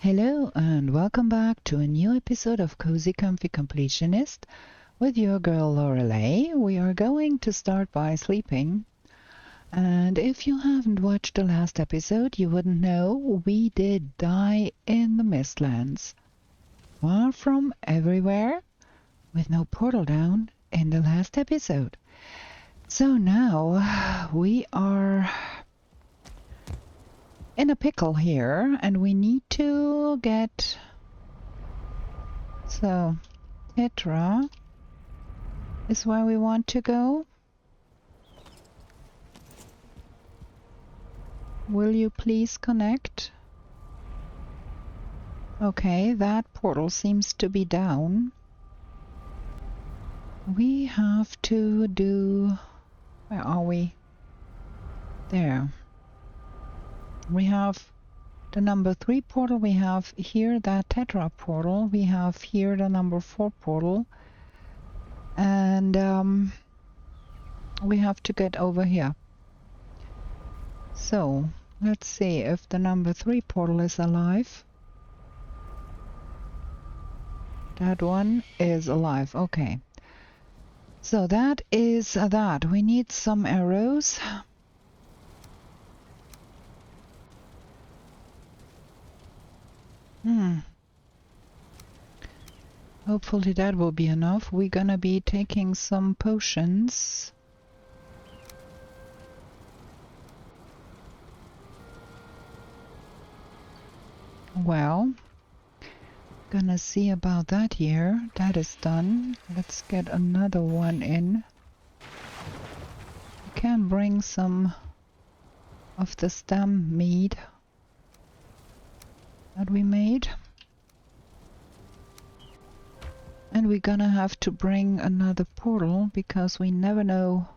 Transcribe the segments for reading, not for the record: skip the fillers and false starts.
Hello and welcome back to a new episode of Cozy Comfy Completionist with your girl Lorelei. We are going to start by sleeping. And if you haven't watched the last episode, you wouldn't know we did die in the Mistlands. Far from everywhere, with no portal down in the last episode. So now we are in a pickle here, and we need to get... So, Tetra is where we want to go. Will you please connect? Okay, that portal seems to be down. We have to do... Where are we? There. We have the number 3 portal, we have here that Tetra portal, we have here the number 4 portal, and we have to get over here. So, let's see if the number 3 portal is alive. That one is alive, okay. So that is that. We need some arrows. Hopefully that will be enough. We're gonna be taking some potions. Well, gonna see about that here. That is done. Let's get another one in. We can bring some of the stem mead that we made. And we're gonna have to bring another portal because we never know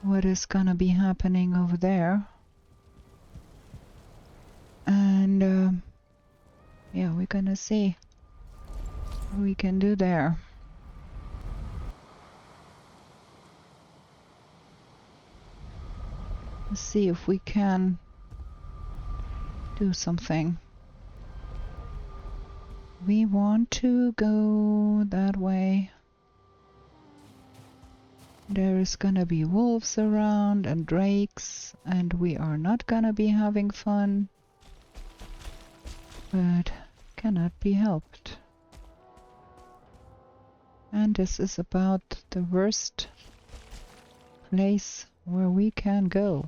what is gonna be happening over there. And yeah, we're gonna see what we can do there. Let's see if we can do something. We want to go that way. There is gonna be wolves around and drakes, and we are not gonna be having fun. But cannot be helped. And this is about the worst place where we can go.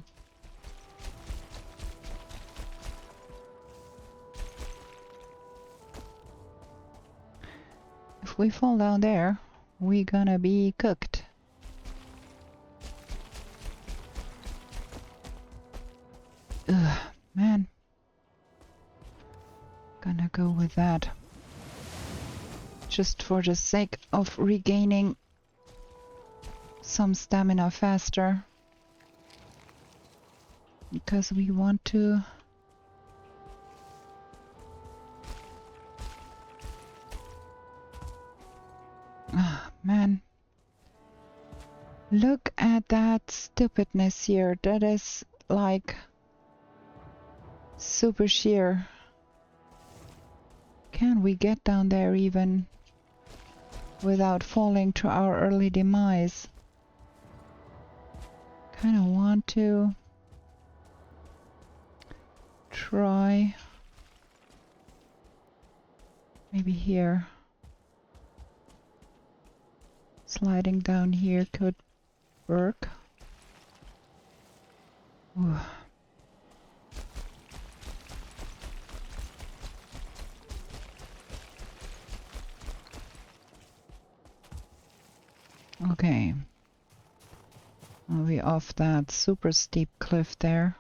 If we fall down there, we're gonna be cooked. Ugh, man. Gonna go with that. Just for the sake of regaining some stamina faster. Because we want to... Man, look at that stupidness here. That is like super sheer. Can we get down there even without falling to our early demise? Kind of want to try maybe here. Sliding down here could work. Ooh. Okay. Are we off that super steep cliff there?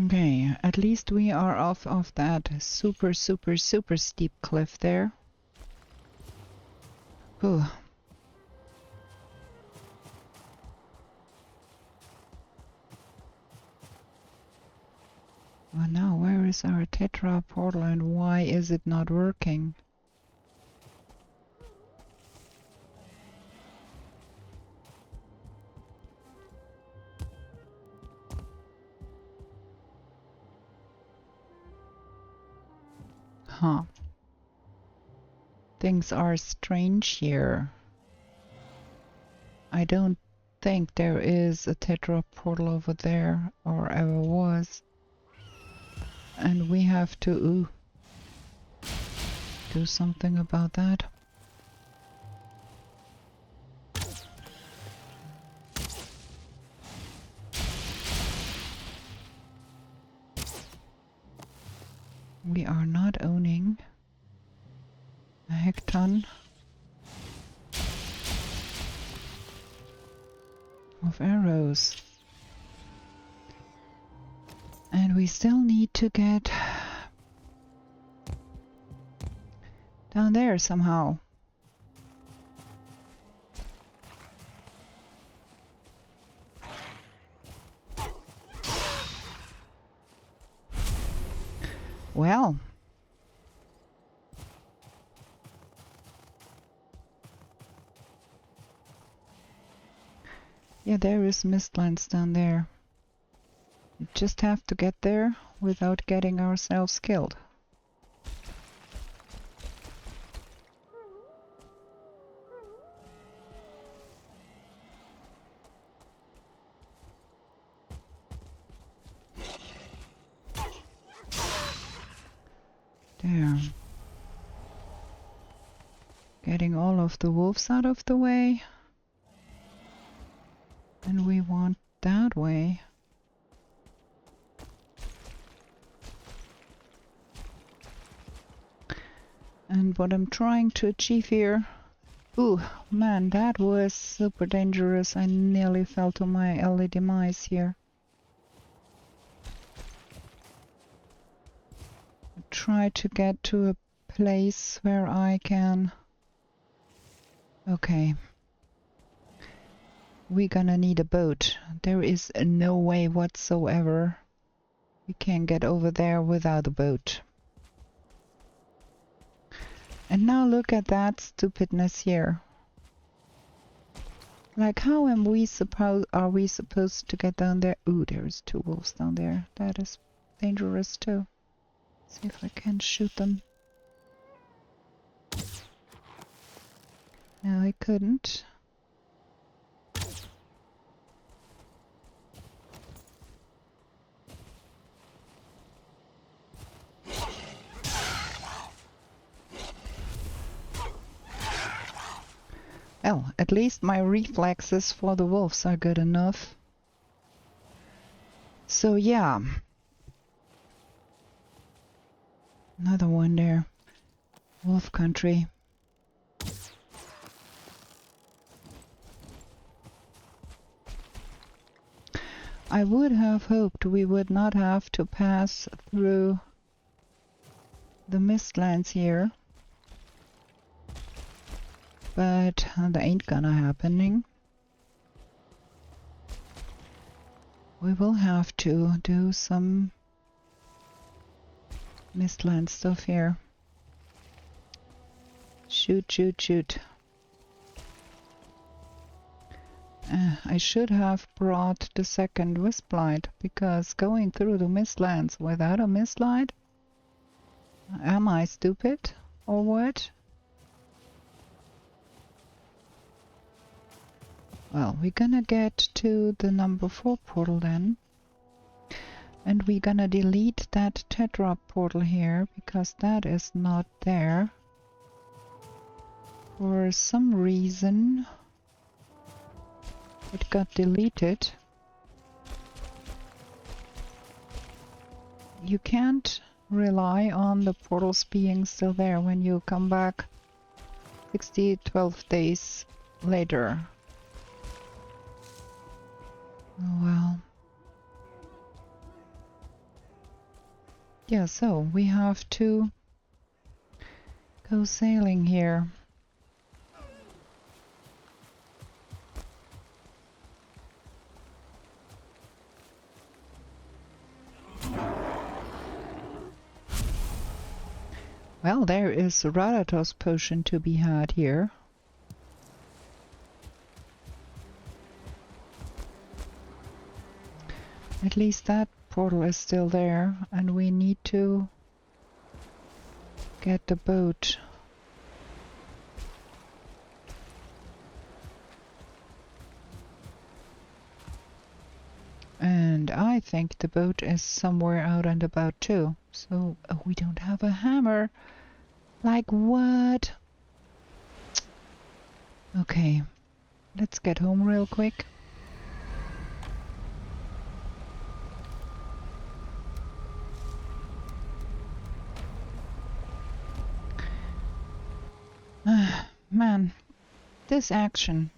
Okay, at least we are off of that super steep cliff there. Ooh. Well, now where Where is our Tetra portal and why is it not working? Huh. Things are strange here. I don't think there is a Tetra portal over there, or ever was. And we have to do something about that. We are not owning a hecton of arrows. And we still need to get down there somehow. Well, yeah, there is mistlands down there. We just have to get there without getting ourselves killed. There. Getting all of the wolves out of the way. And we want that way. And what I'm trying to achieve here... Ooh, man, that was super dangerous. I nearly fell to my early demise here. Try to get to a place where I can... Okay. We're gonna need a boat. There is no way whatsoever we can get over there without a boat. And now look at that stupidness here. Like, how are we supposed to get down there? Ooh, there's two wolves down there. That is dangerous too. See if I can shoot them. No, I couldn't. Well, at least my reflexes for the wolves are good enough. So yeah. Another one there. Wolf country. I would have hoped we would not have to pass through the mistlands here. But that ain't gonna happening. We will have to do some mistland stuff here. Shoot, shoot, shoot. I should have brought the second wisp light, because going through the mistlands without a mist light? Am I stupid? Or what? Well, we're gonna get to the number 4 portal then. And we're gonna delete that Tetra portal here, because that is not there. For some reason, it got deleted. You can't rely on the portals being still there when you come back 12 days later. Oh well. Yeah, so we have to go sailing here. Well, there is a Radatos potion to be had here. At least that portal is still there, and we need to get the boat. And I think the boat is somewhere out and about too. So we don't have a hammer. Like what? Okay, let's get home real quick. Man, this action,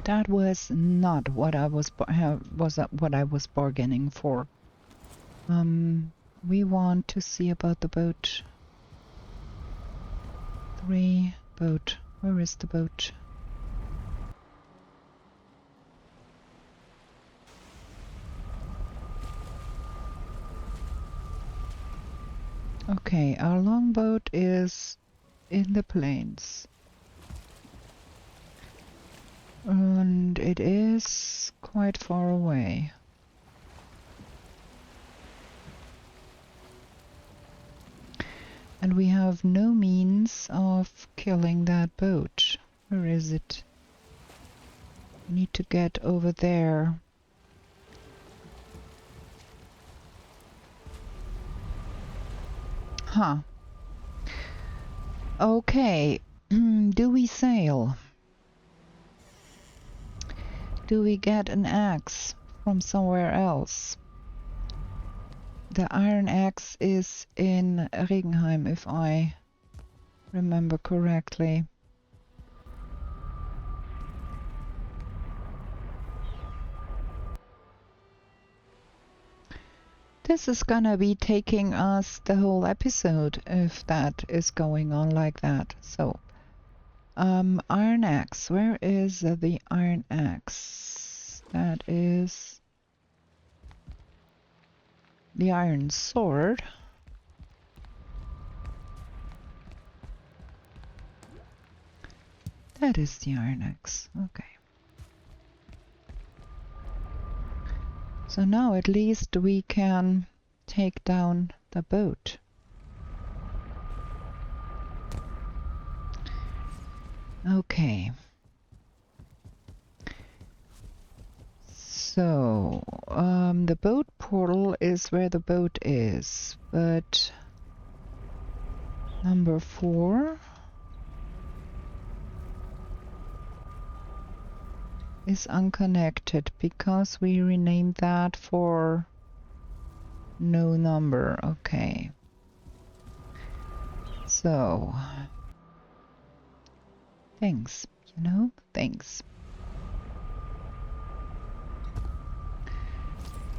that was not what I was what I was bargaining for. We want to see about the boat. 3 boat. Where is the boat? Okay, our longboat is in the plains. And it is quite far away. And we have no means of killing that boat. Where is it? We need to get over there. Huh. Okay. Do we sail? Do we get an axe from somewhere else? The iron axe is in Regenheim, if I remember correctly. This is gonna be taking us the whole episode if that is going on like that. So, iron axe. Where is the iron axe? That is the iron sword. That is the iron axe. Okay. So now at least we can take down the boat. Okay. So, the boat portal is where the boat is, but number 4 is unconnected because we renamed that for no number. Okay. So, things, you know, things.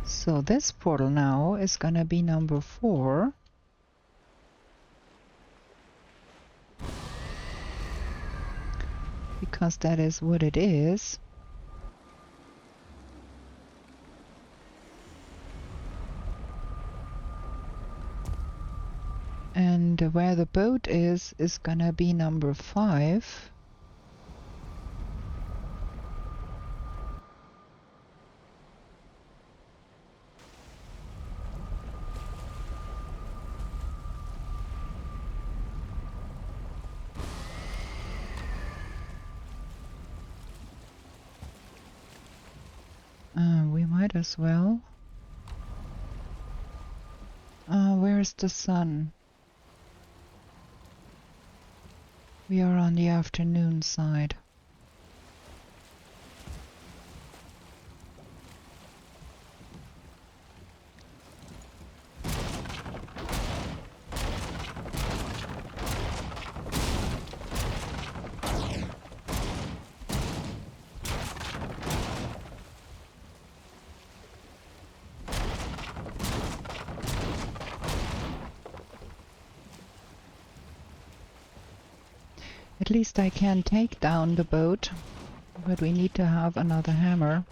So this portal now is gonna be number 4. Because that is what it is. And where the boat is gonna be number 5. We might as well. Where's the sun? We are on the afternoon side. At least I can take down the boat, but we need to have another hammer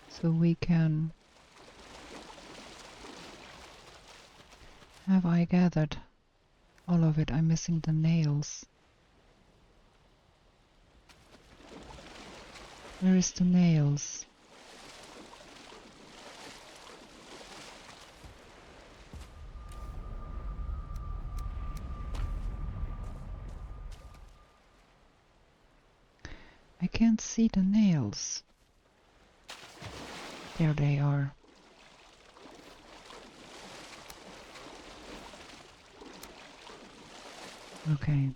so we can... Have I gathered All of it. I'm missing the nails. Where is the nails? I can't see the nails. There they are. Okay.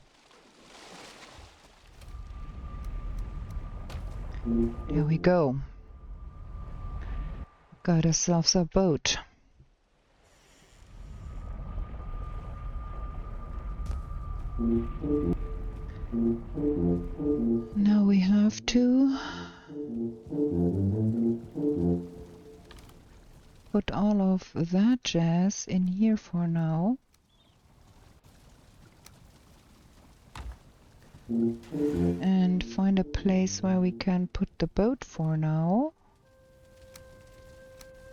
There we go. Got ourselves a boat. Now we have to put all of that jazz in here for now. And find a place where we can put the boat for now.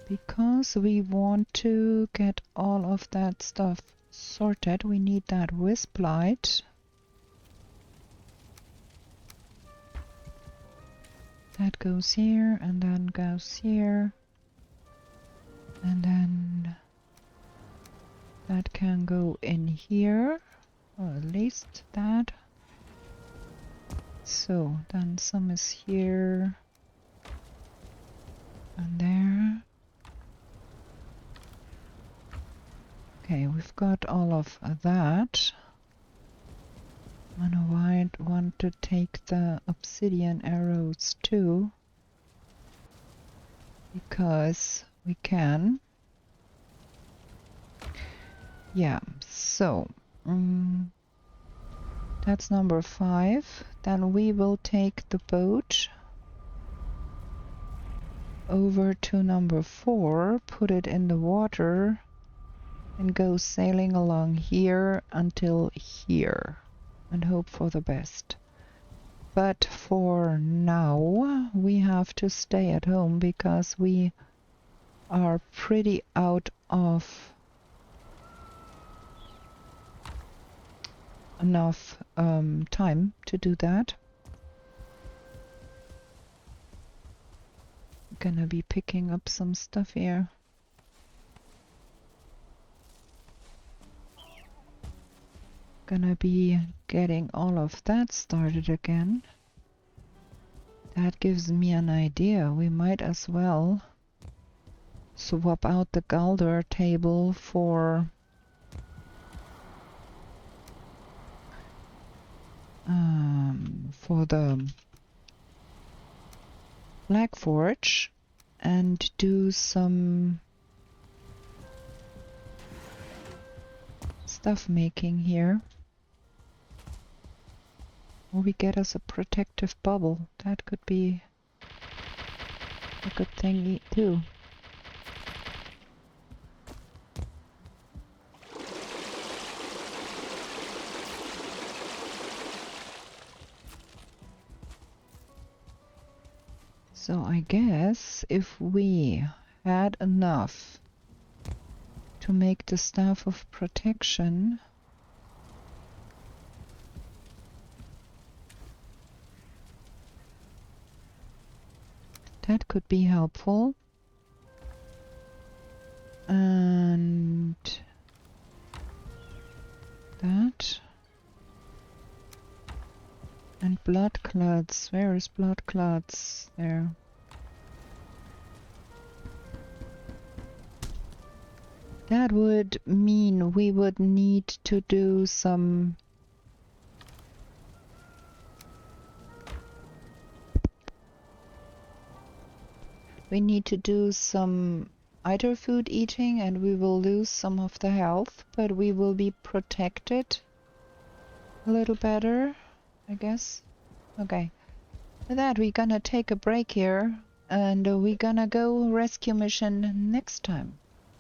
Because we want to get all of that stuff sorted, we need that wisp light. That goes here and then goes here. And then that can go in here, or at least that. So then some is here and there. Okay, we've got all of that. And I might want to take the obsidian arrows too, because we can. Yeah, so that's number 5. Then we will take the boat over to number 4, put it in the water, and go sailing along here until here, and hope for the best. But for now, we have to stay at home because we are pretty out of enough time to do that. Gonna be picking up some stuff here. Gonna be getting all of that started again. That gives me an idea. We might as well swap out the Galder table for the Black Forge and do some stuff making here. Or we get us a protective bubble. That could be a good thing too. So I guess if we had enough to make the Staff of Protection, that could be helpful. And that. And blood clots. Where is blood clots? There. That would mean we would need to do some either food eating, and we will lose some of the health, but we will be protected a little better, I guess. Okay. With that, we're gonna take a break here, and we're gonna go rescue mission next time.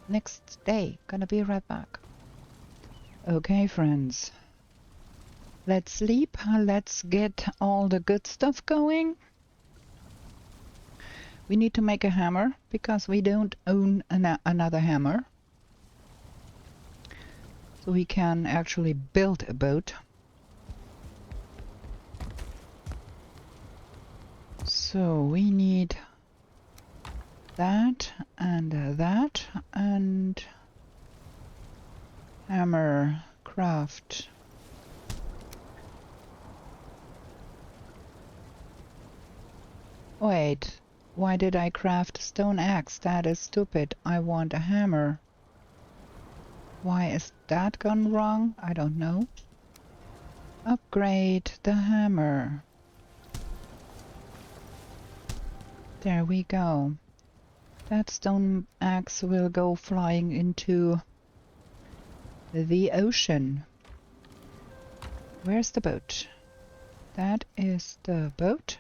Next day. Gonna be right back. Okay, friends. Let's sleep. Let's get all the good stuff going. We need to make a hammer because we don't own another hammer. so we can actually build a boat. So we need that and hammer craft. Wait, why did I craft a stone axe? That is stupid. I want a hammer. Why is that gone wrong? I don't know. Upgrade the hammer. There we go. That stone axe will go flying into the ocean. Where's the boat? That is the boat.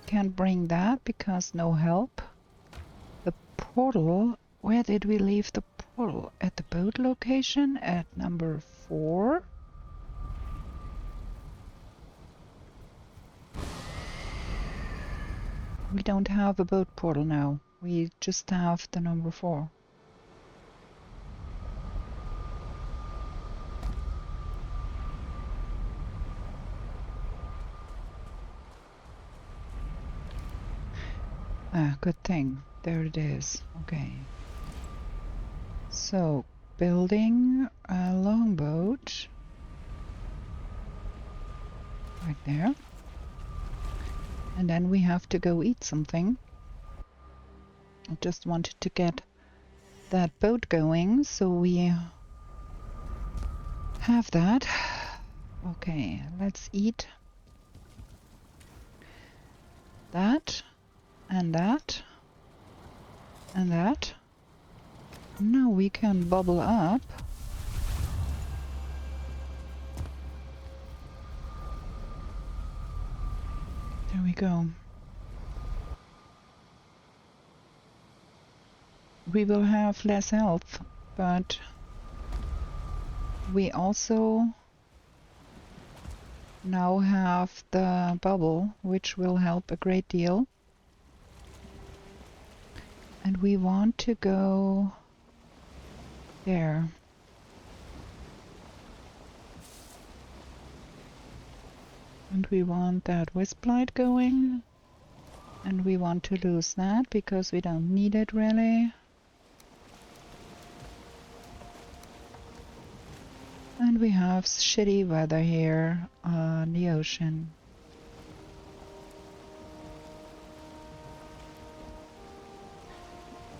Can't bring that because no help. The portal. Where did we leave the portal? At the boat location at number 4. We don't have a boat portal now. We just have the number 4. Ah, good thing. There it is. Okay. So, building a longboat. Right there. And then we have to go eat something. I just wanted to get that boat going, so we have that. Okay, let's eat that and that and that. Now we can bubble up. There we go. We will have less health, but we also now have the bubble, which will help a great deal. And we want to go there. And we want that wisp light going. And we want to lose that because we don't need it really. And we have shitty weather here on the ocean.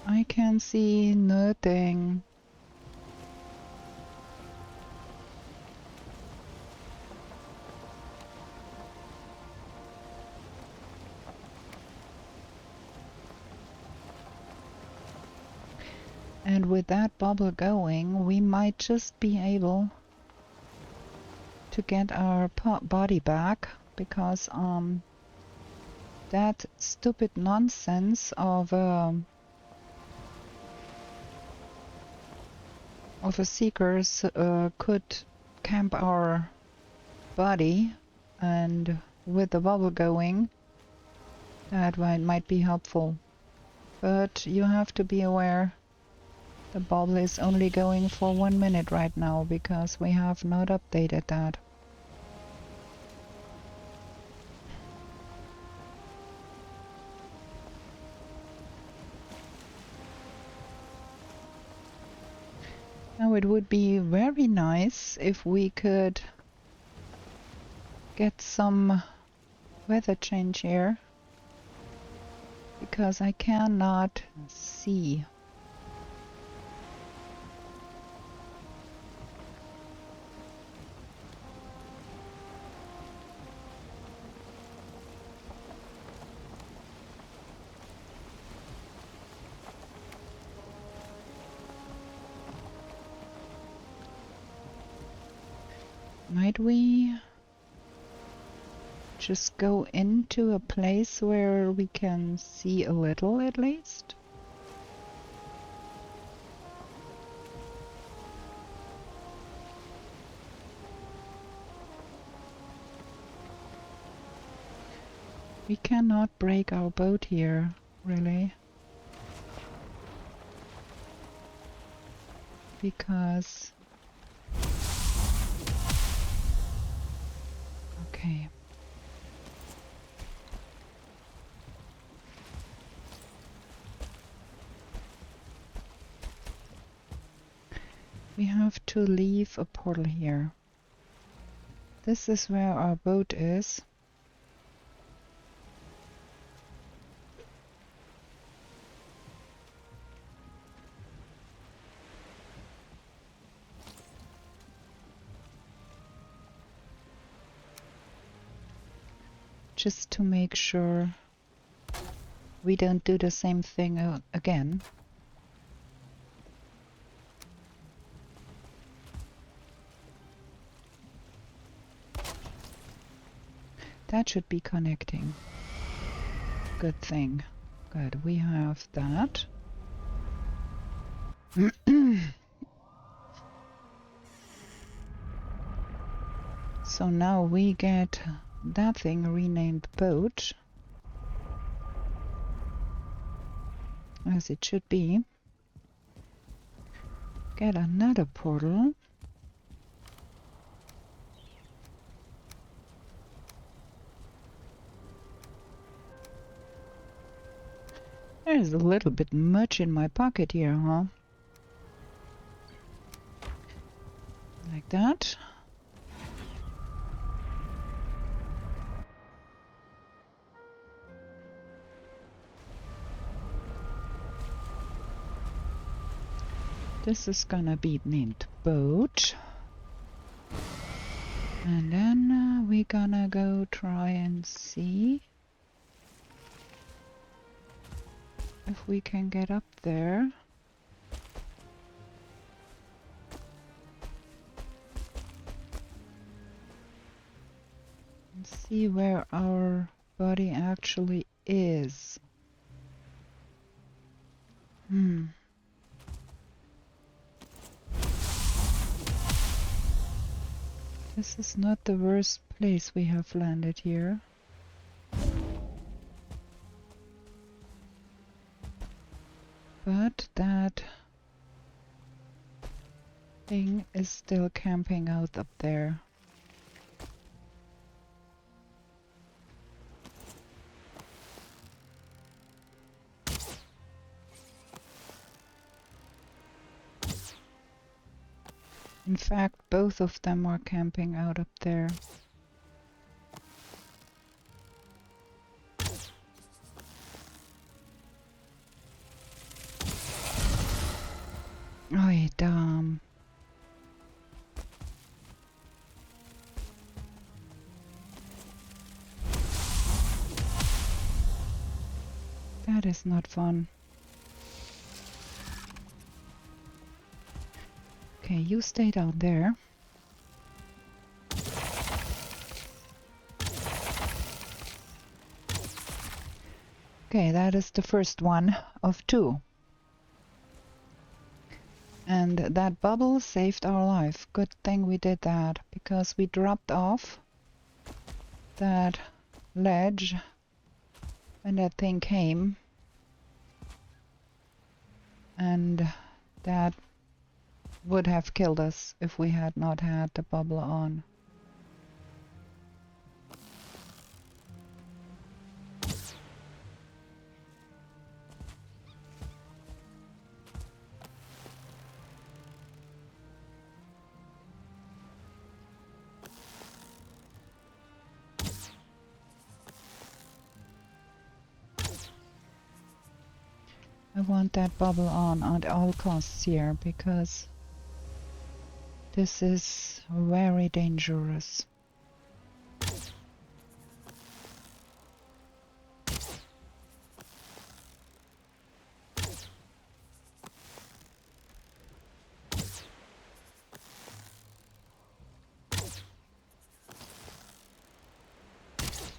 I can see nothing. And with that bubble going, we might just be able to get our body back, because that stupid nonsense of a seekers could camp our body, and with the bubble going, that might be helpful. But you have to be aware the bubble is only going for 1 minute right now, because we have not updated that. Now it would be very nice if we could get some weather change here, because I cannot see. Might we just go into a place where we can see a little at least? We cannot break our boat here, really. because... Okay. We have to leave a portal here. This is where our boat is. Just to make sure we don't do the same thing again. That should be connecting. Good thing. Good, we have that. So now we get that thing renamed boat, as it should be. Get another portal. There's a little bit much in my pocket here, huh? Like that. This is gonna be named boat. And then we're gonna go try and see if we can get up there. And see where our body actually is. This is not the worst place we have landed here. But that thing is still camping out up there. In fact, both of them are camping out up there. Oh, damn. That is not fun. Okay, you stay down there. Okay, that is the first one of two. And that bubble saved our life. Good thing we did that, because we dropped off that ledge when that thing came. And that would have killed us if we had not had the bubble on. I want that bubble on at all costs here, because this is very dangerous.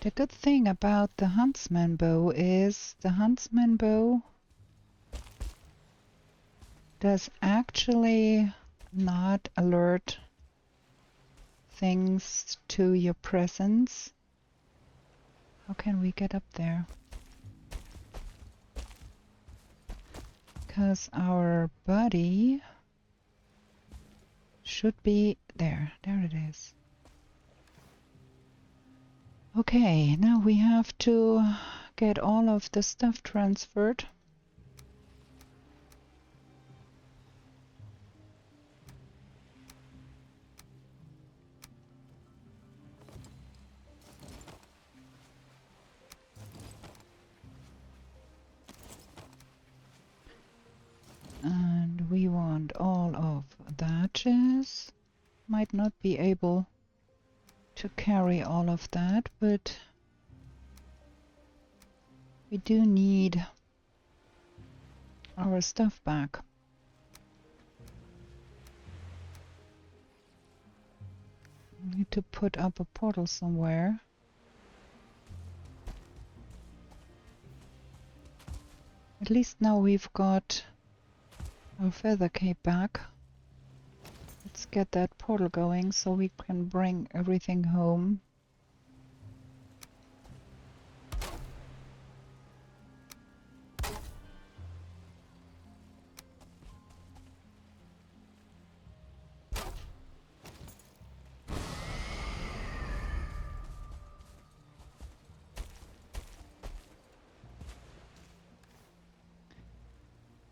The good thing about the huntsman bow is the huntsman bow does actually not alert things to your presence. How can we get up there? Because our body should be there. There it is. Okay, now we have to get all of the stuff transferred. And we want all of that. Might not be able to carry all of that, but we do need our stuff back. We need to put up a portal somewhere. At least now we've got our feather cape back. Let's get that portal going so we can bring everything home.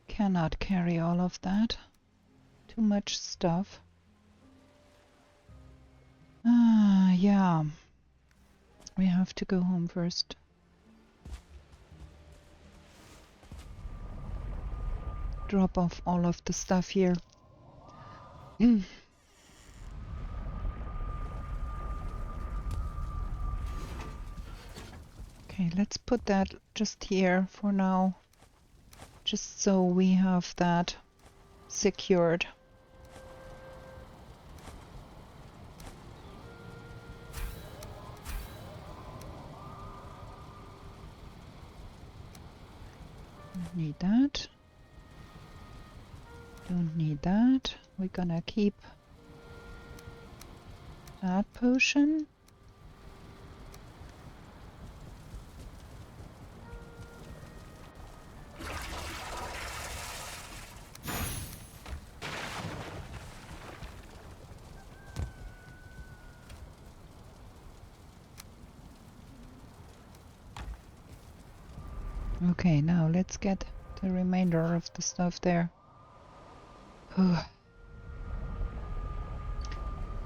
Cannot carry all of that. Too much stuff. Yeah. We have to go home first. Drop off all of the stuff here. Okay, let's put that just here for now. Just so we have that secured. Don't need that. Don't need that. We're gonna keep that potion. Okay, now let's get the remainder of the stuff there.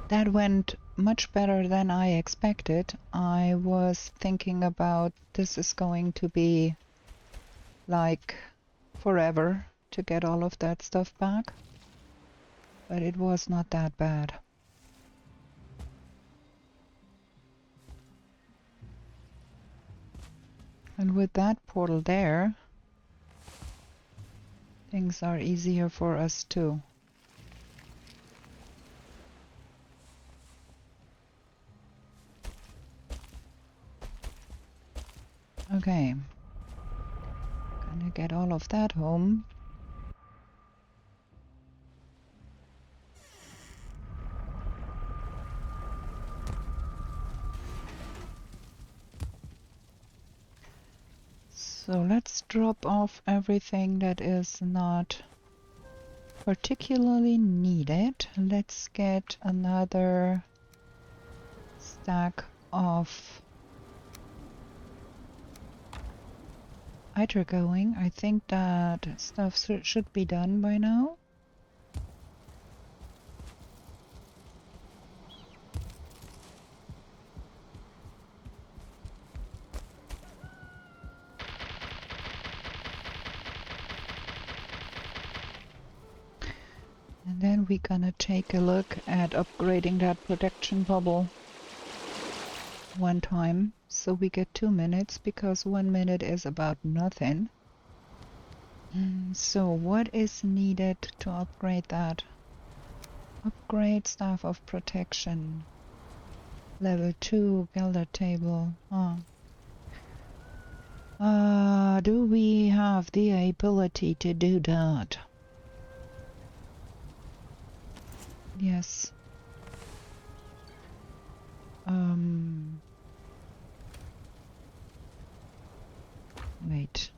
That went much better than I expected. I was thinking about this is going to be like forever to get all of that stuff back, but it was not that bad. And with that portal there, things are easier for us too. Okay, gonna get all of that home. So let's drop off everything that is not particularly needed. Let's get another stack of either going. I think that stuff should be done by now. And then we're gonna take a look at upgrading that protection bubble one time, so we get 2 minutes, because 1 minute is about nothing. So what is needed to upgrade that? Upgrade Staff of Protection. Level 2 Gilder Table. Do we have the ability to do that? Yes. Wait.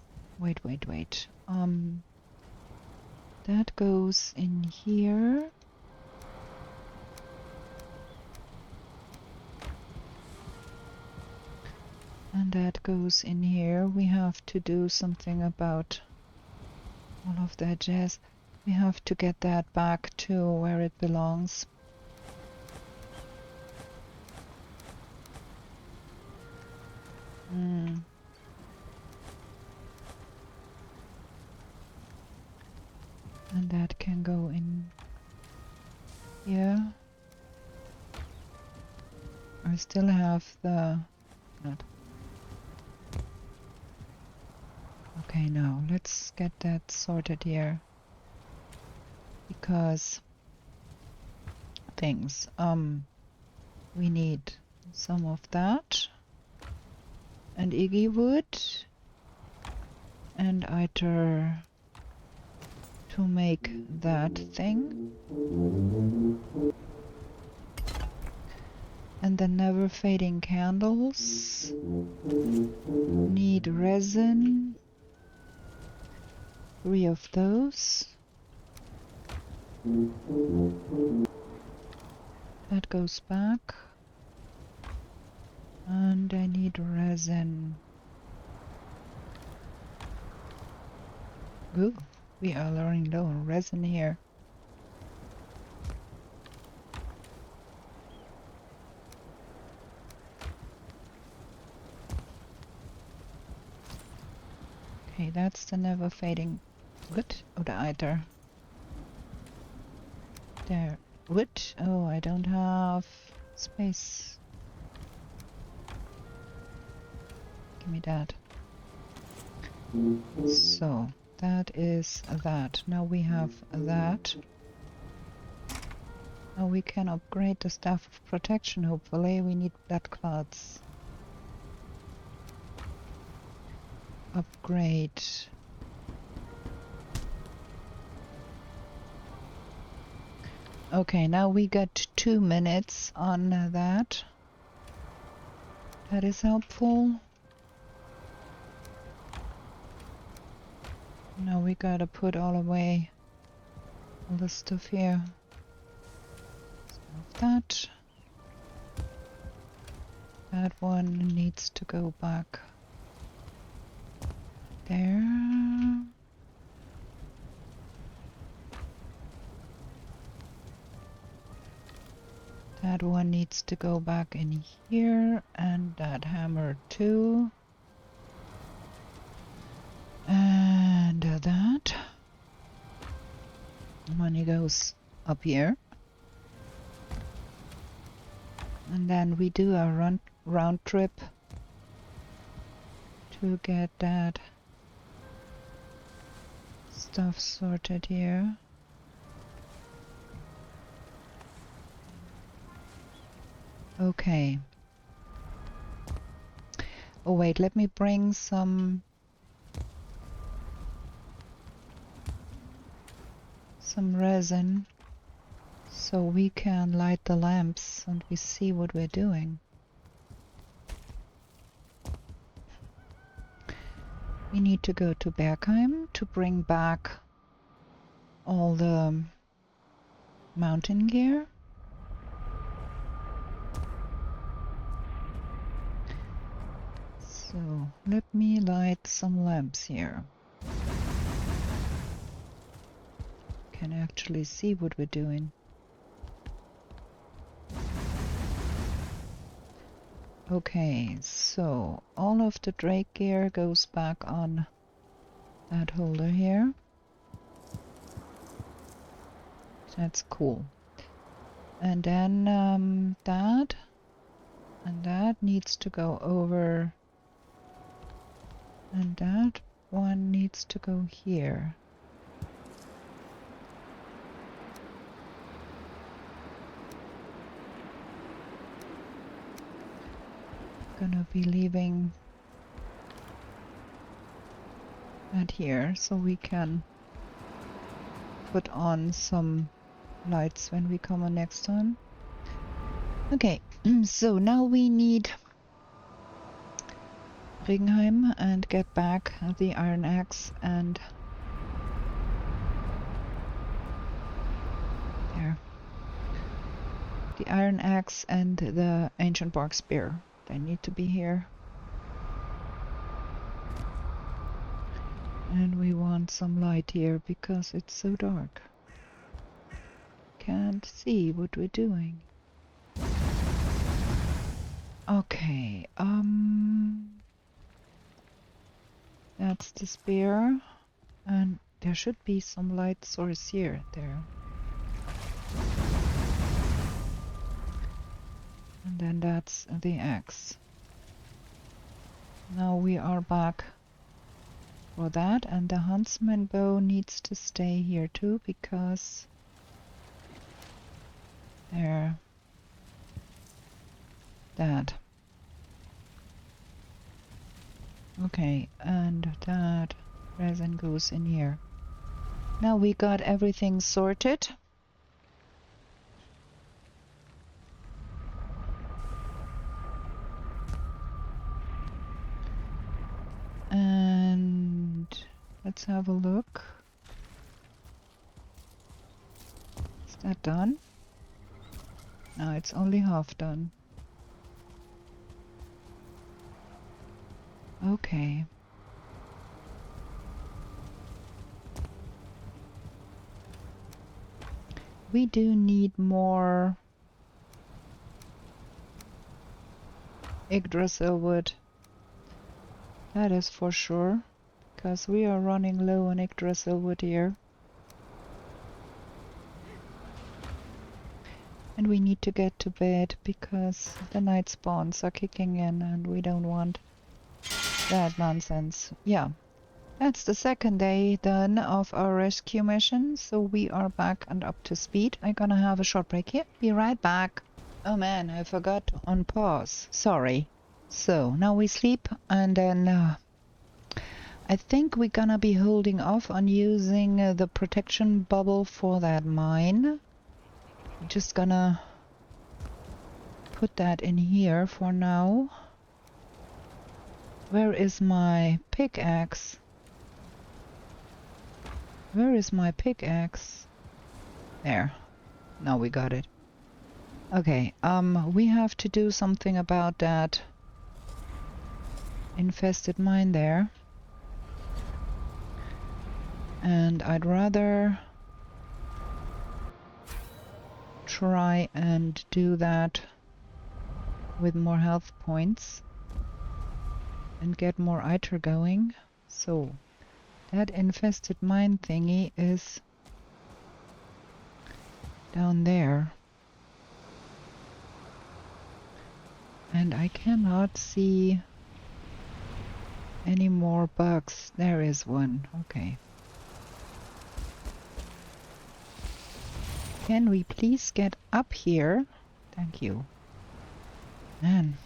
That goes in here. And that goes in here. We have to do something about all of that jazz. We have to get that back to where it belongs. And that can go in here. I still have the... Not. Okay, now let's get that sorted here. Because things, we need some of that. And Iggy wood. And either to make that thing. And the never fading candles. Need resin. 3 of those. That goes back. And I need resin. Ooh, we are running low on resin here. Okay, that's the never fading wood. Oh, the either. There. Wood. Oh, I don't have space. Give me that. So, that is that. Now we have that. Now we can upgrade the staff of protection, hopefully. We need blood clots. Upgrade. Okay, now we got 2 minutes on that. That is helpful. Now we gotta put all away all the stuff here. Some of that. That one needs to go back there. That one needs to go back in here, and that hammer too. And that money goes up here. And then we do a round trip to get that stuff sorted here. Okay. Oh wait, let me bring some resin so we can light the lamps and we see what we're doing. We need to go to Valheim to bring back all the mountain gear. So let me light some lamps here. Can actually see what we're doing. Okay, so all of the Drake gear goes back on that holder here. That's cool. And then that and that needs to go over, and that one needs to go here. Gonna be leaving that here so we can put on some lights when we come on next time. Okay, so now we need Regenheim and get back the iron axe and there. The iron axe and the ancient bark spear. They need to be here. And we want some light here because it's so dark. Can't see what we're doing. Okay, that's the spear, and there should be some light source here, there. And then that's the axe. Now we are back for that, and the huntsman bow needs to stay here too, because there, that. Okay, and that resin goes in here. Now we got everything sorted. And let's have a look. Is that done? No, it's only half done. Okay. We do need more Yggdrasil wood. That is for sure, because we are running low on Yggdrasil wood here. And we need to get to bed because the night spawns are kicking in and we don't want that nonsense. Yeah, that's the second day done of our rescue mission, so we are back and up to speed. I'm gonna have a short break here. Be right back. Oh man, I forgot to unpause. Sorry. So now we sleep, and then I think we're gonna be holding off on using the protection bubble for that mine. I'm just gonna put that in here for now. Where is my pickaxe? Where is my pickaxe? There. Now we got it. Okay, we have to do something about that infested mine there. And I'd rather try and do that with more health points and get more ITER going. So that infested mine thingy is down there. And I cannot see any more bugs. There is one. Okay. Can we please get up here? Thank you. Man.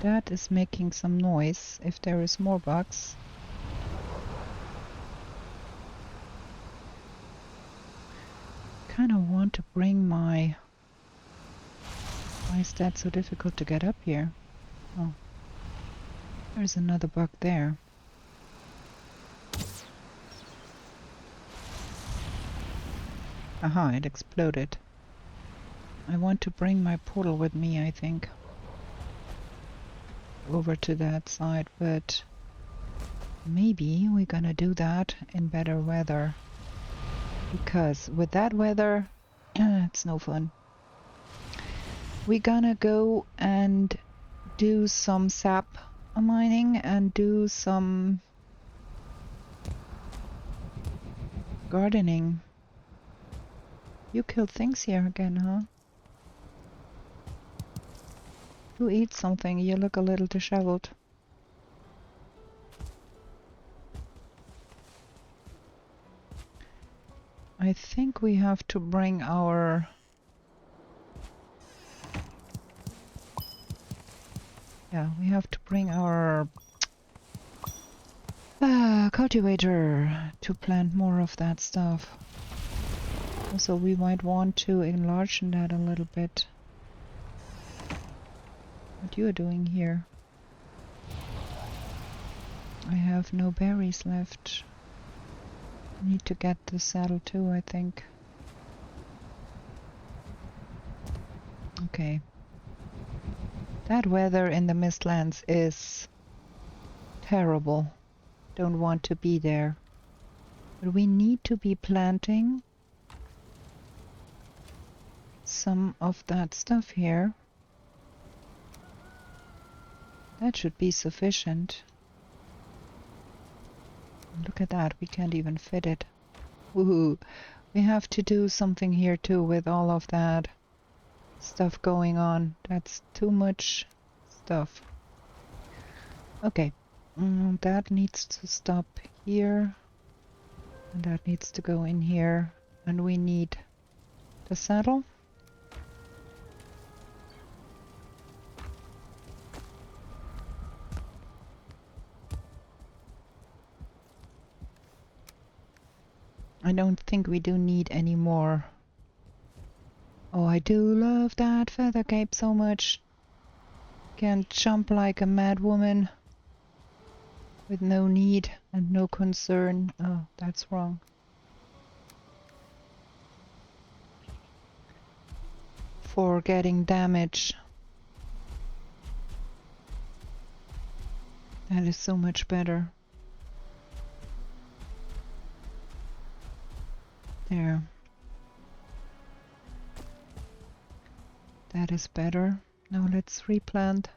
That is making some noise if there is more bugs. Kinda want to bring my... Why is that so difficult to get up here? Oh. There's another bug there. Aha, it exploded. I want to bring my portal with me, I think. Over to that side, but maybe we're gonna do that in better weather. Because with that weather, it's no fun. We're gonna go and do some sap mining and do some gardening. You killed things here again, huh? Who eats something? You look a little disheveled. I think we have to bring our... Yeah, we have to bring our cultivator to plant more of that stuff. Also, we might want to enlarge that a little bit. What you are doing here? I have no berries left. I need to get the saddle too, I think. Okay. That weather in the Mistlands is terrible. Don't want to be there. But we need to be planting some of that stuff here. That should be sufficient. Look at that, we can't even fit it. Woohoo! We have to do something here too with all of that stuff going on. That's too much stuff. Okay, that needs to stop here. And that needs to go in here. And we need the saddle. I don't think we do need any more. Oh, I do love that feather cape so much. Can jump like a mad woman with no need and no concern. Oh, that's wrong. For getting damage. That is so much better. There. That is better. Now let's replant.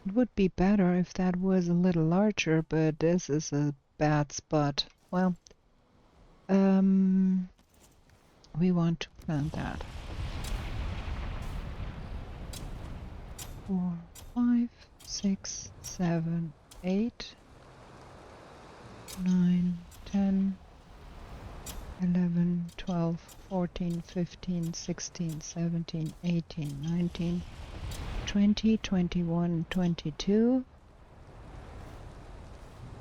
It would be better if that was a little larger, but this is a bad spot. Well, we want to plant that. 4, 5, 6, 7, 8, 9, 10, 11, 12, 14, 15, 16, 17, 18, 19, 20, 21, 22,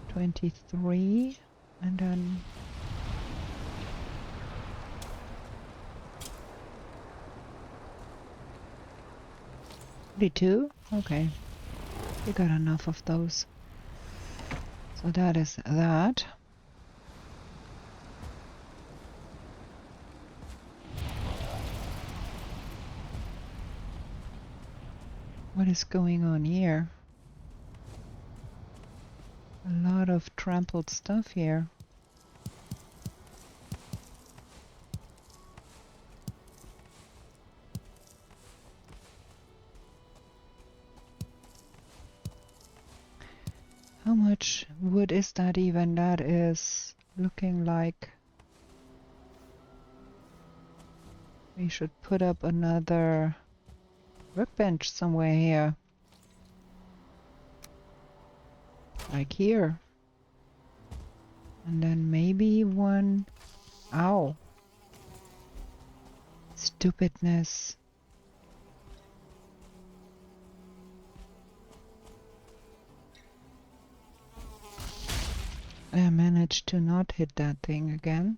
23, and then 32. Okay, we got enough of those. So that is that. What is going on here? A lot of trampled stuff here. How much wood is that even? That is looking like we should put up another workbench somewhere here. Like here. And then maybe one... Ow. Stupidness. I managed to not hit that thing again.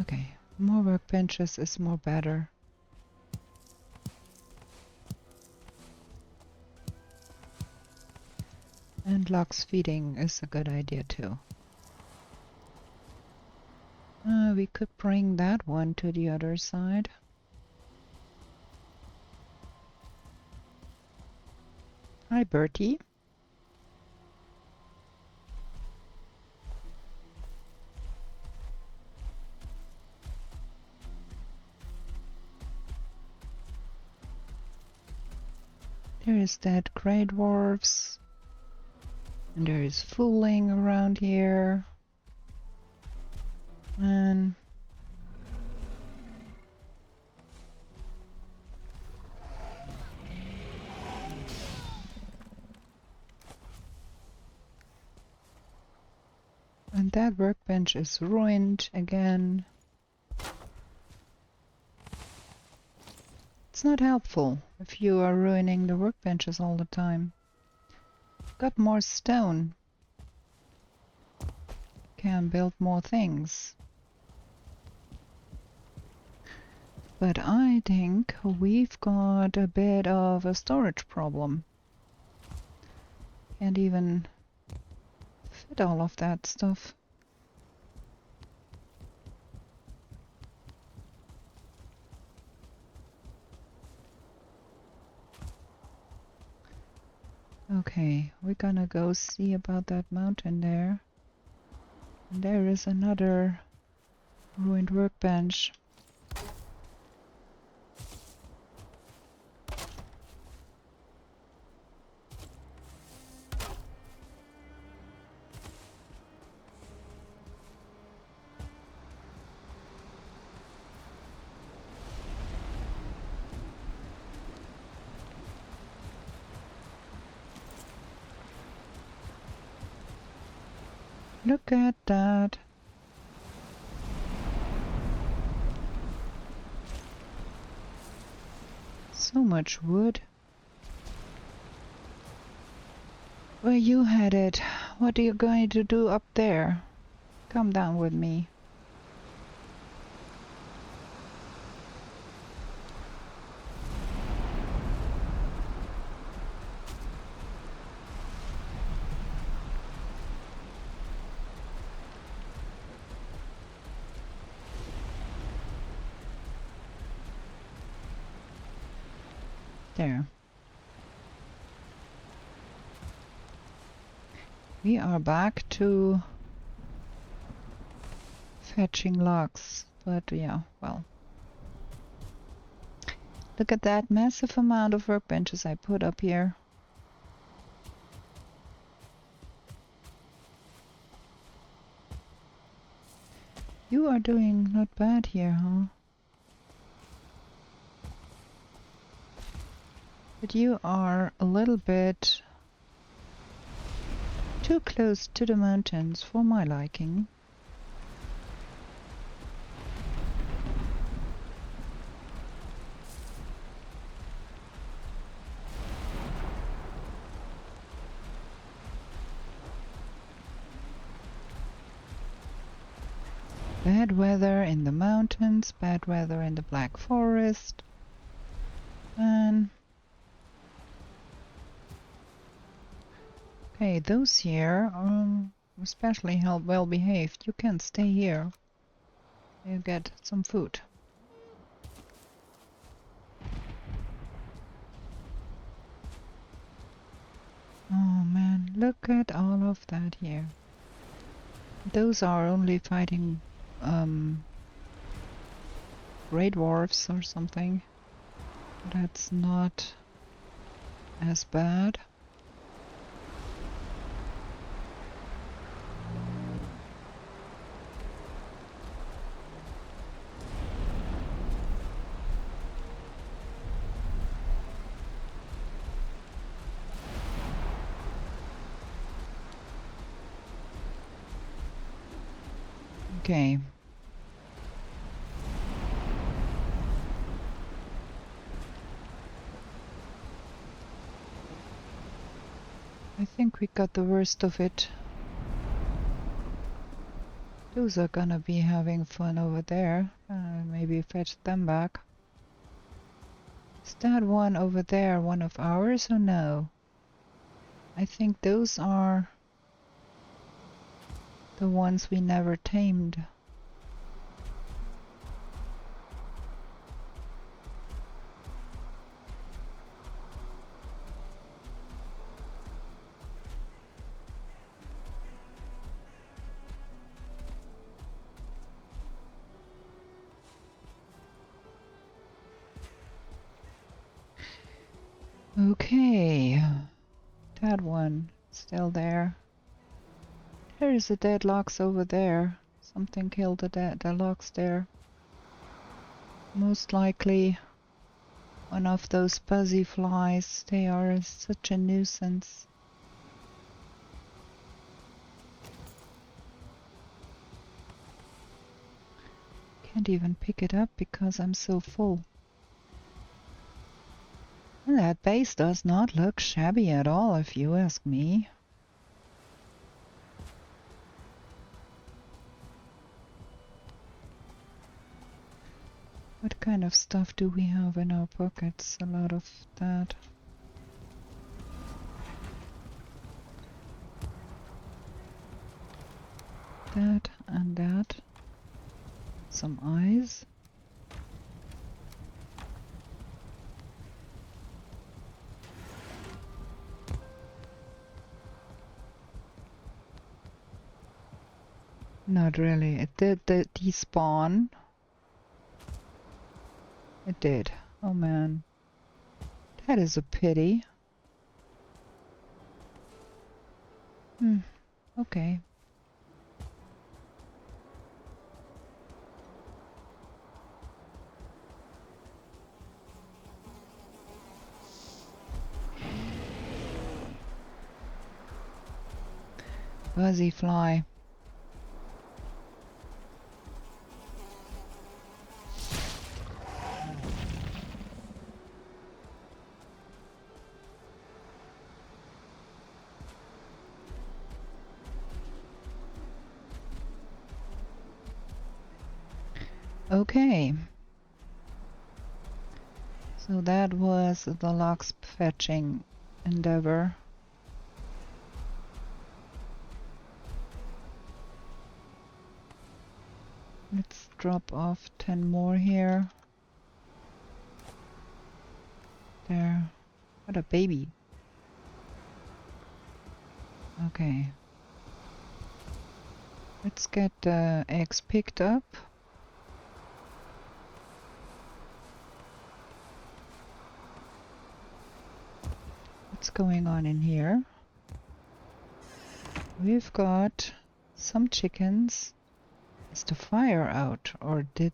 Okay, more workbenches is more better. And logs feeding is a good idea too. We could bring that one to the other side. Hi, Bertie. There is that grey dwarfs. And there is fooling around here. And that workbench is ruined again. It's not helpful if you are ruining the workbenches all the time. Got more stone. Can build more things. But I think we've got a bit of a storage problem. Can't even fit all of that stuff. Okay, we're gonna go see about that mountain there. And there is another ruined workbench. Look at that. So much wood. Where you headed? What are you going to do up there? Come down with me. There. We are back to fetching logs, but yeah, well. Look at that massive amount of workbenches I put up here. You are doing not bad here, huh? But you are a little bit too close to the mountains for my liking. Bad weather in the mountains, bad weather in the Black Forest. And okay, those here are especially well behaved. You can stay here. You get some food. Oh man, look at all of that here. Those are only fighting great dwarfs or something. That's not as bad. Okay. I think we got the worst of it. Those are gonna be having fun over there. Maybe fetch them back. Is that one over there one of ours or no? I think those are the ones we never tamed. Okay, that one still there. There is a dead lox over there. Something killed the lox there. Most likely one of those buzzy flies. They are such a nuisance. Can't even pick it up because I'm so full. That base does not look shabby at all, if you ask me. What kind of stuff do we have in our pockets? A lot of that. That and that. Some eyes. Not really. It did despawn. It did. Oh man. That is a pity. Okay. Fuzzy fly. Okay. So that was the logs fetching endeavor. Let's drop off 10 more here. There. What a baby. Okay. Let's get the eggs picked up. What's going on in here? We've got some chickens. Is the fire out, or did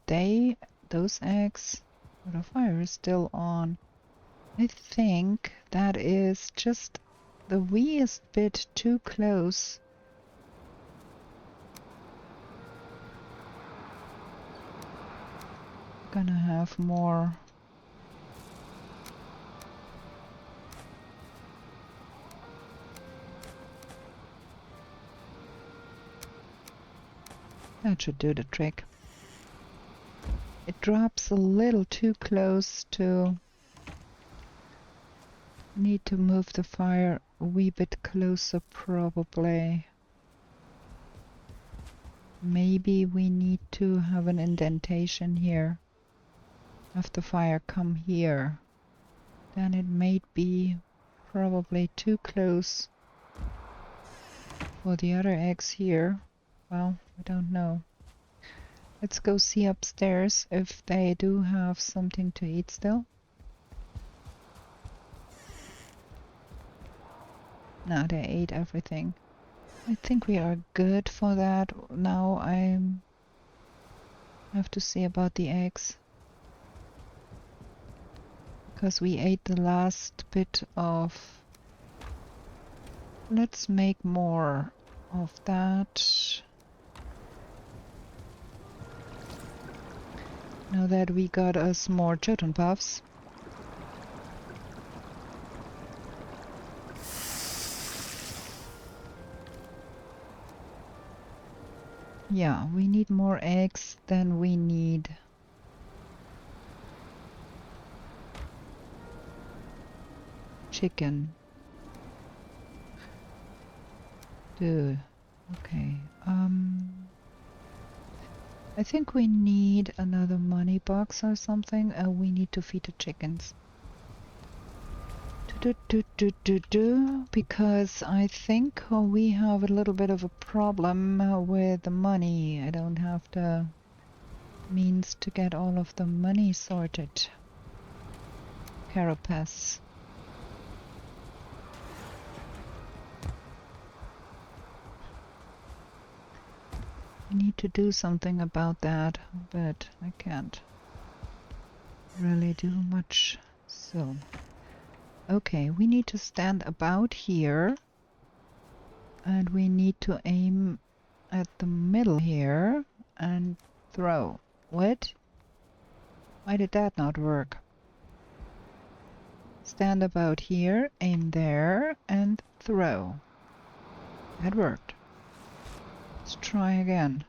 those eggs, the fire is still on? I think that is just the weeest bit too close. Gonna have more. That should do the trick. It drops a little too close to... Need to move the fire a wee bit closer probably. Maybe we need to have an indentation here. Have the fire come here. Then it may be probably too close for the other eggs here. Well, I don't know. Let's go see upstairs if they do have something to eat still. No, they ate everything. I think we are good for that. Now I have to see about the eggs. Because we ate the last bit of... Let's make more of that. Now that we got us more Jotun puffs. Yeah, we need more eggs than we need chicken. Dude, okay. I think we need another money box or something. We need to feed the chickens. Because I think we have a little bit of a problem with the money. I don't have the means to get all of the money sorted. Carapace. I need to do something about that, but I can't really do much. So, okay, we need to stand about here, and we need to aim at the middle here and throw. What? Why did that not work? Stand about here, aim there, and throw. That worked. Let's try again.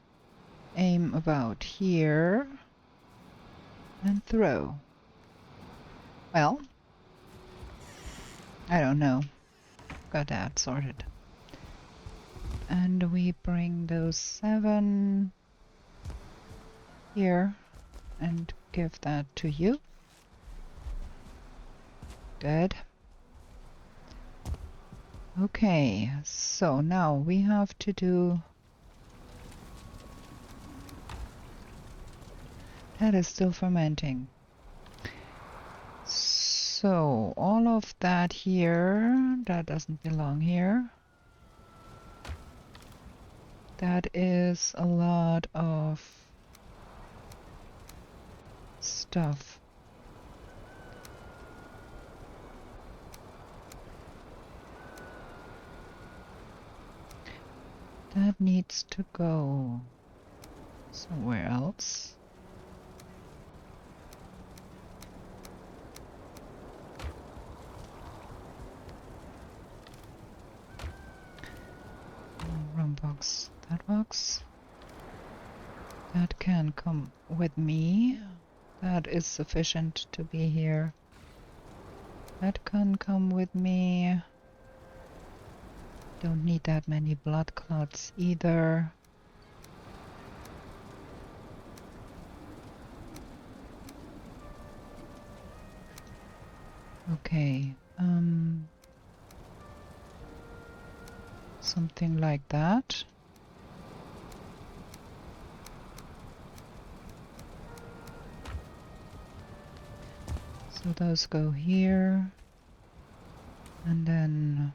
Aim about here and throw. Well, I don't know. Got that sorted. And we bring those 7 here and give that to you. Good. Okay, so now we have to do... That is still fermenting. So all of that here, that doesn't belong here. That is a lot of stuff. That needs to go somewhere else. Wrong box. That box. That can come with me. That is sufficient to be here. That can come with me. Don't need that many blood clots either. Okay, something like that. So those go here, and then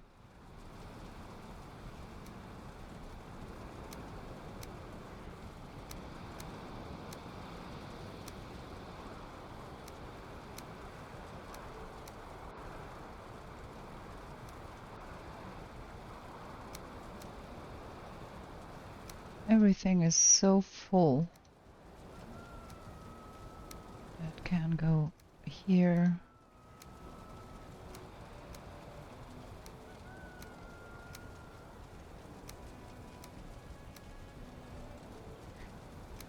everything is so full. That can go here.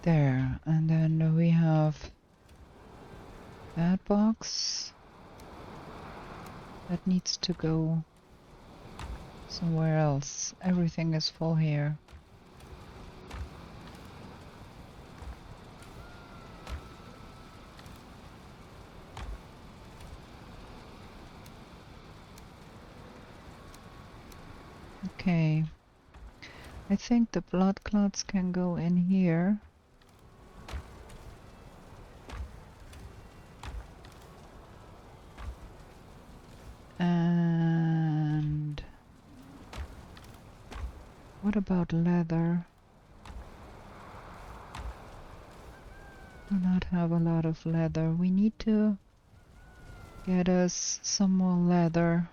There, and then we have that box that needs to go somewhere else. Everything is full here. Okay, I think the blood clots can go in here. And what about leather? Do not have a lot of leather. We need to get us some more leather.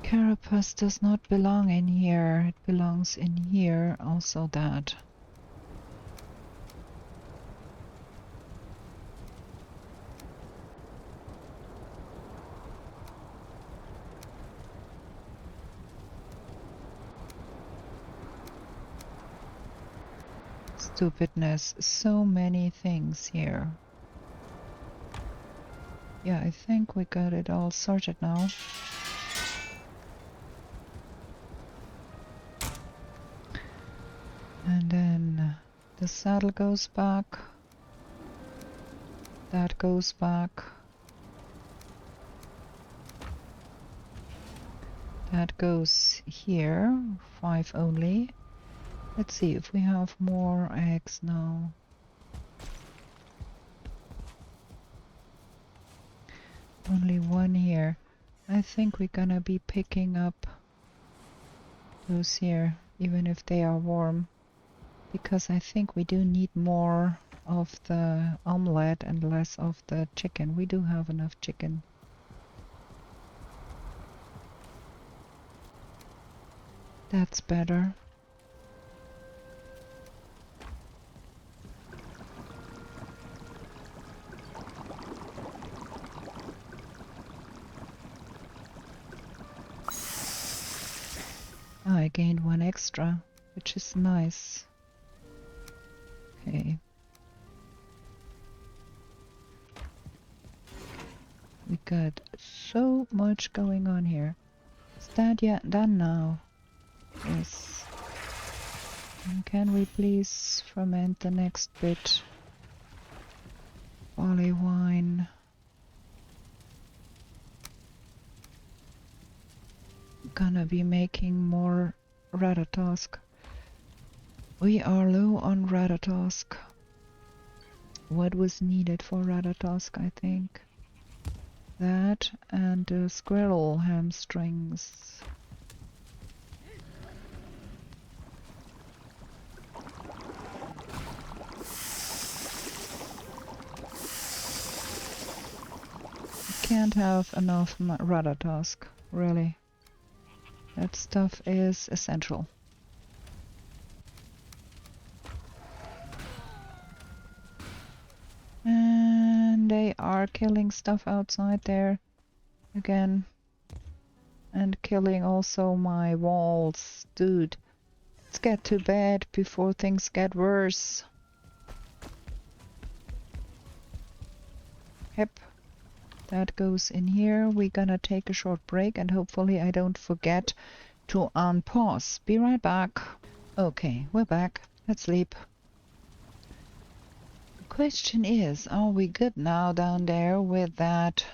Carapace does not belong in here. It belongs in here, also that. Stupidness, so many things here. Yeah, I think we got it all sorted now. And then the saddle goes back. That goes back. That goes here, 5 only. Let's see if we have more eggs now. Only 1 here. I think we're gonna be picking up those here, even if they are warm. Because I think we do need more of the omelette and less of the chicken. We do have enough chicken. That's better. gained one extra, which is nice. Okay. We got so much going on here. Is that yet done now? Yes. And can we please ferment the next bit? Barley wine. Gonna be making more Ratatosk. We are low on Ratatosk. What was needed for Ratatosk, I think? That and squirrel hamstrings. Can't have enough Ratatosk, really. That stuff is essential. And they are killing stuff outside there again. And killing also my walls. Dude, let's get to bed before things get worse. Yep. That goes in here. We're gonna take a short break and hopefully I don't forget to unpause. Be right back. Okay, we're back. Let's sleep. The question is, are we good now down there with that?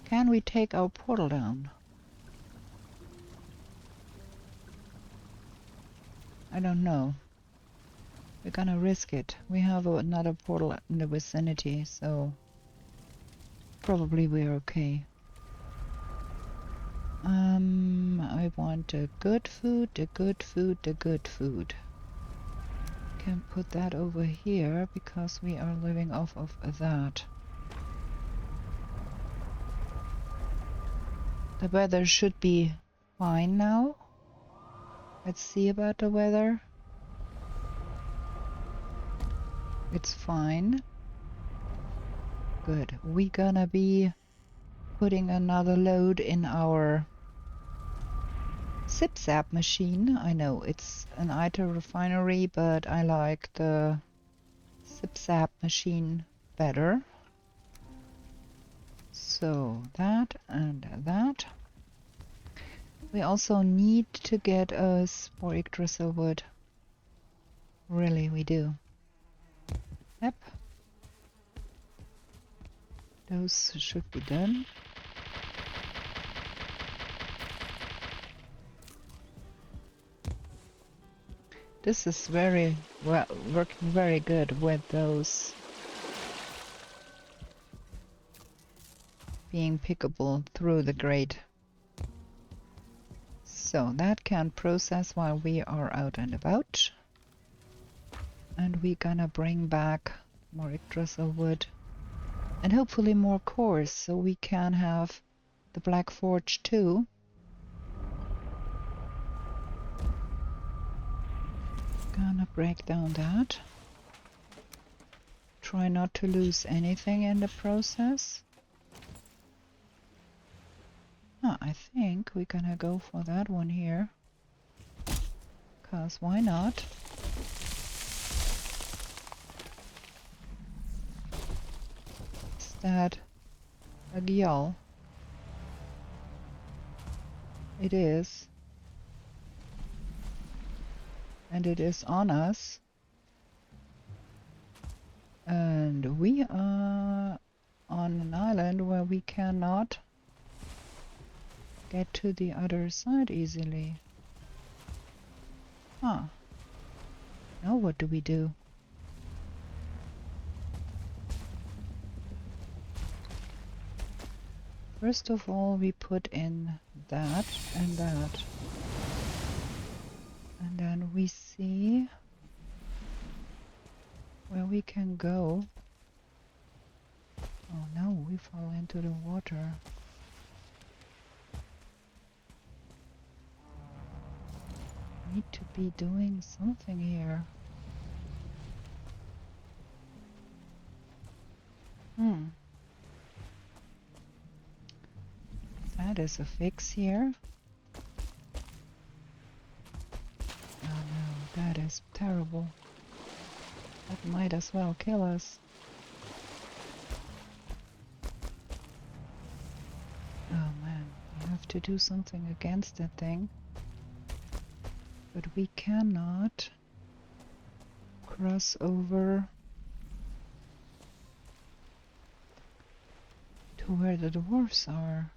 Can we take our portal down? I don't know. We're gonna risk it. We have another portal in the vicinity, so probably we're okay. I want a good food, a good food, a good food. Can put that over here because we are living off of that. The weather should be fine now. Let's see about the weather. It's fine. Good. We're gonna be putting another load in our zip-zap machine. I know it's an ITER refinery, but I like the zip-zap machine better. So that and that. We also need to get us more Yggdrasil wood. Really, we do. Yep. Those should be done. This is very well working very good with those being pickable through the grate. So that can process while we are out and about. And we're gonna bring back more Yggdrasil wood and hopefully more cores so we can have the Black Forge too. Gonna break down that. Try not to lose anything in the process. I think we're gonna go for that one here. Cause why not? Is that a gyal? It is. And it is on us. And we are on an island where we cannot get to the other side easily. Now what do we do? First of all, we put in that and that. And then we see where we can go. Oh no, we fall into the water. Need to be doing something here. That is a fix here. is terrible. That might as well kill us. Oh man, we have to do something against that thing. But we cannot cross over to where the dwarfs are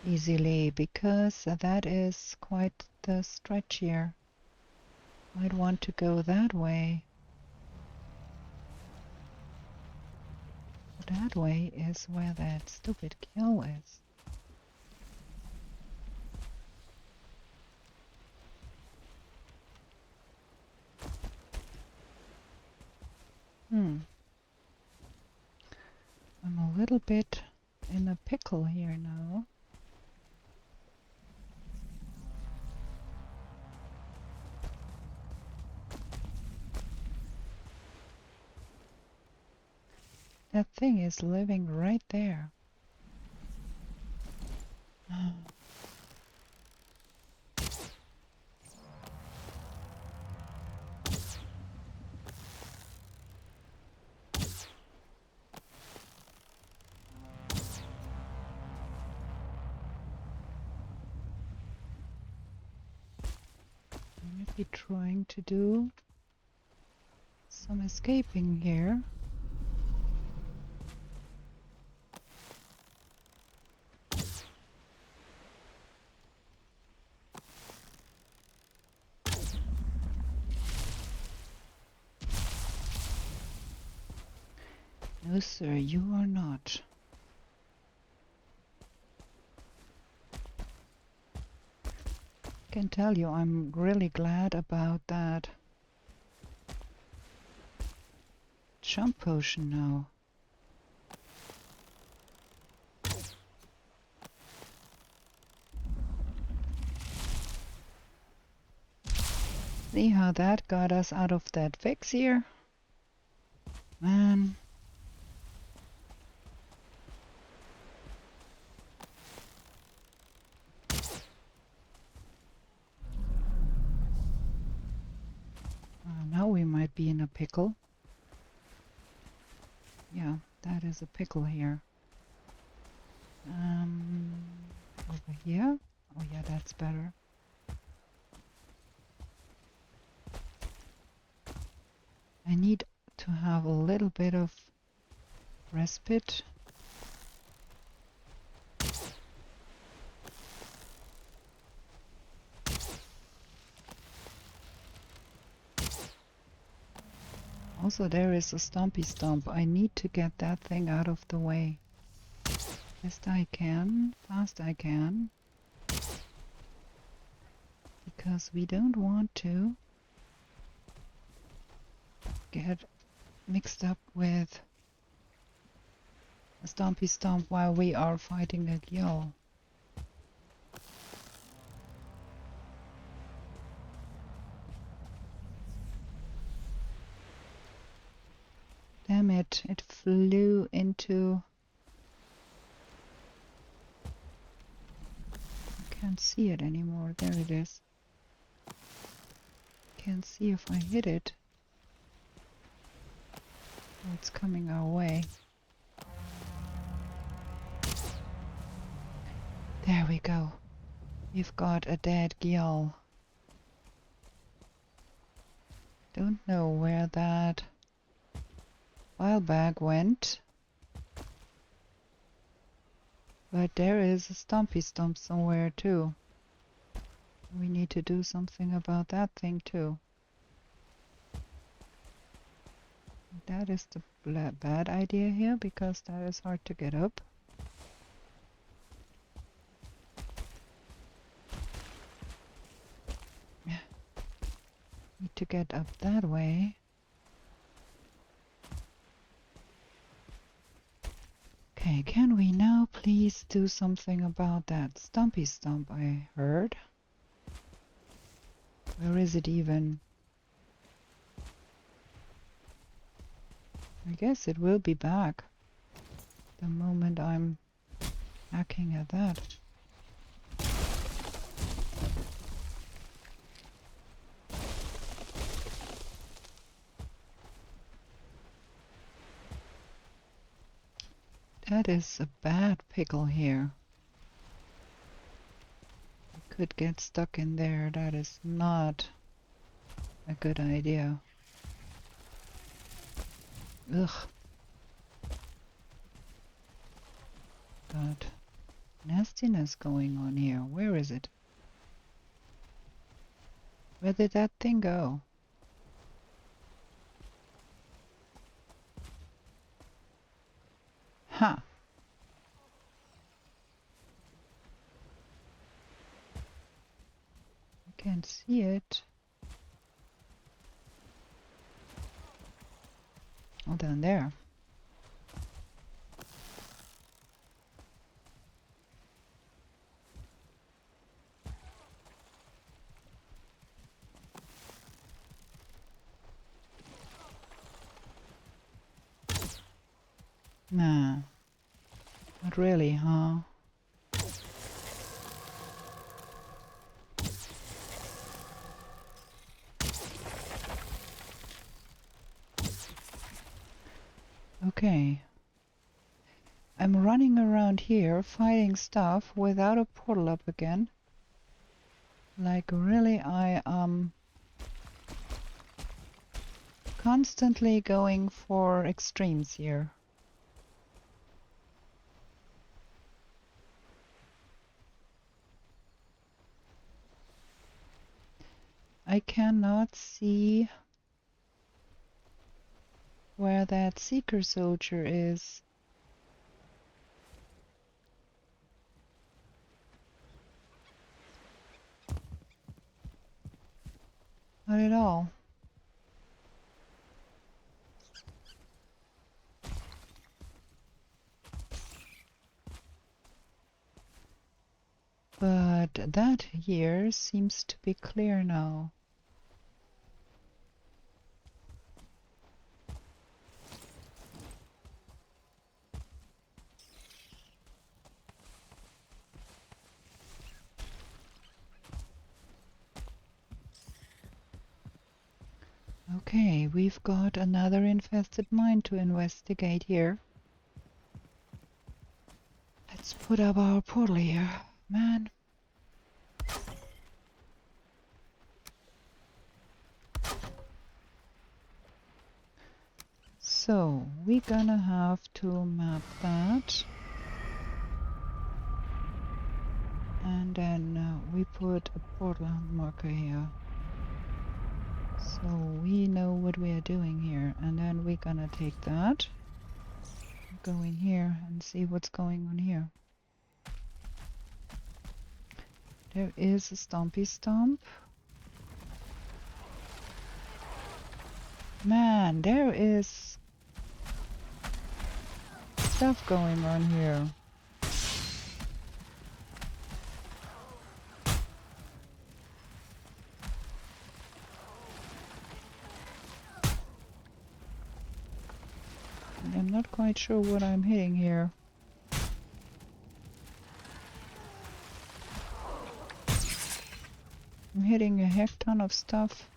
easily, because that is quite the stretch here. Might want to go that way. That way is where that stupid kill is. I'm a little bit in a pickle here now. That thing is living right there. Maybe trying to do some escaping here. No, sir, you are not. I can tell you, I'm really glad about that jump potion now. See how that got us out of that fix here? Man. Now we might be in a pickle. Yeah, that is a pickle here. Over here? Oh yeah, that's better. I need to have a little bit of respite. Also, there is a stompy stomp. I need to get that thing out of the way. Best I can, fast I can. Because we don't want to get mixed up with a stompy stomp while we are fighting a Gyal. Damn it, it flew into... I can't see it anymore. There it is. Can't see if I hit it. Oh, it's coming our way. There we go. We've got a dead Gyal. Don't know where that file bag went, but there is a stompy stomp somewhere too. We need to do something about that thing too. That is the bad idea here, because that is hard to get up. Need to get up that way. Okay, can we now please do something about that stompy stomp I heard? Where is it even? I guess it will be back the moment I'm hacking at that. That is a bad pickle here. We could get stuck in there. That is not a good idea. Ugh. Got nastiness going on here. Where is it? Where did that thing go? Ha! I can't see it. Oh, down there. Nah, not really, huh? Okay. I'm running around here fighting stuff without a portal up again. Like really, I am constantly going for extremes here. I cannot see where that seeker soldier is. Not at all. But that here seems to be clear now. Okay, we've got another infested mine to investigate here. Let's put up our portal here, man. So, we're gonna have to map that. And then we put a portal marker here. So we know what we are doing here. And then we're gonna take that, go in here and see what's going on here. There is a stompy stomp. Man, there is stuff going on here. I'm not quite sure what I'm hitting here. I'm hitting a heck ton of stuff.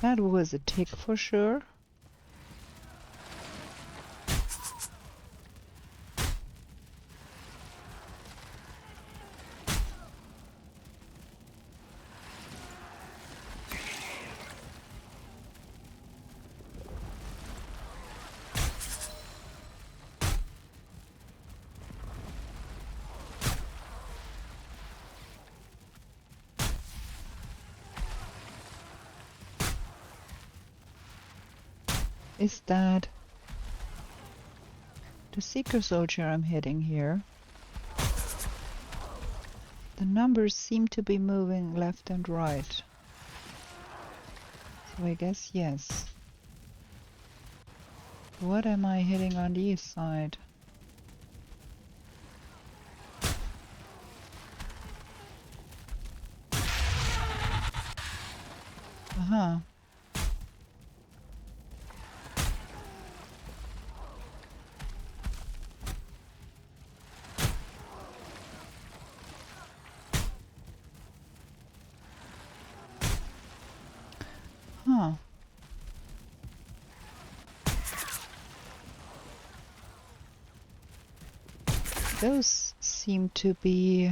That was a tick for sure. Is that the seeker soldier I'm hitting here? The numbers seem to be moving left and right. So I guess yes. What am I hitting on the east side? Uh-huh. Huh. Those seem to be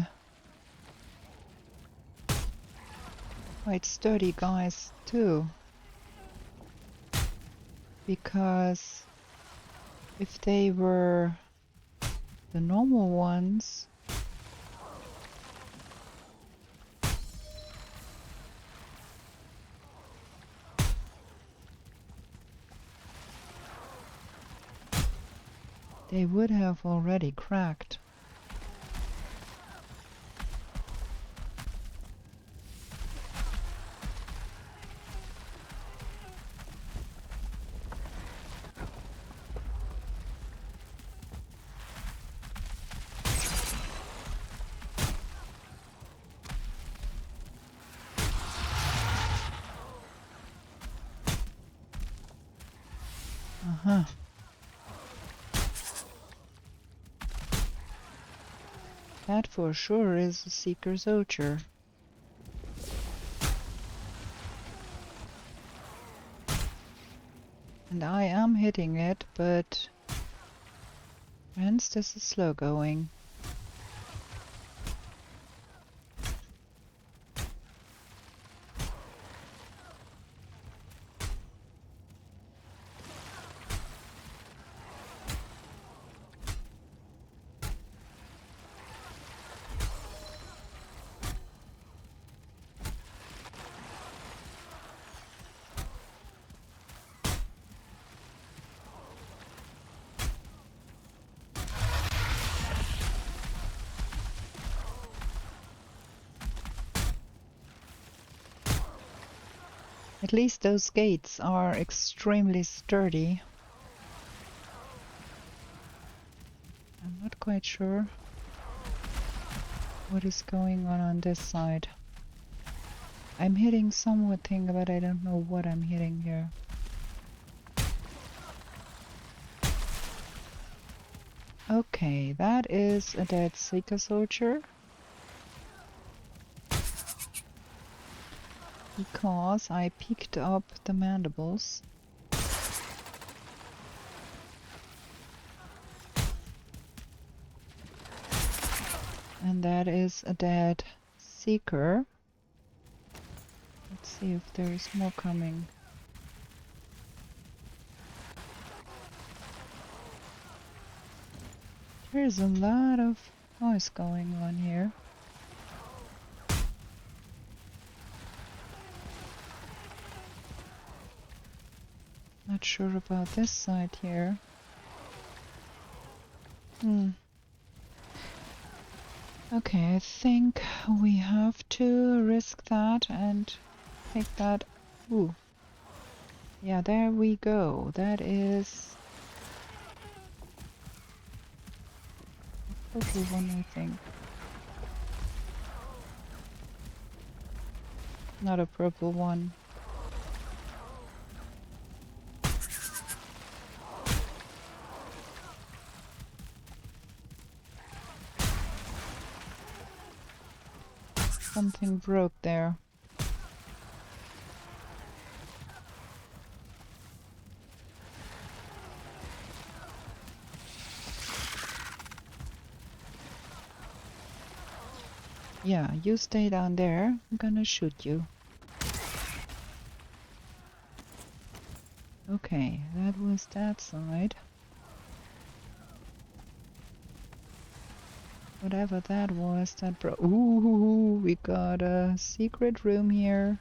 quite sturdy guys too. Because if they were the normal ones, they would have already cracked. Uh-huh. That for sure is a seeker soldier. And I am hitting it, but hence this is slow going. At least those gates are extremely sturdy. I'm not quite sure what is going on this side. I'm hitting something, but I don't know what I'm hitting here. Okay, that is a dead seeker soldier. Because I picked up the mandibles. And that is a dead seeker. Let's see if there is more coming. There's a lot of noise going on here. Not sure about this side here. Okay, I think we have to risk that and take that. Ooh. Yeah, there we go. That is a purple one, I think. Not a purple one. Something broke there. Yeah, you stay down there. I'm gonna shoot you. Okay, that was that side. Whatever that was, that broke. Ooh, we got a secret room here.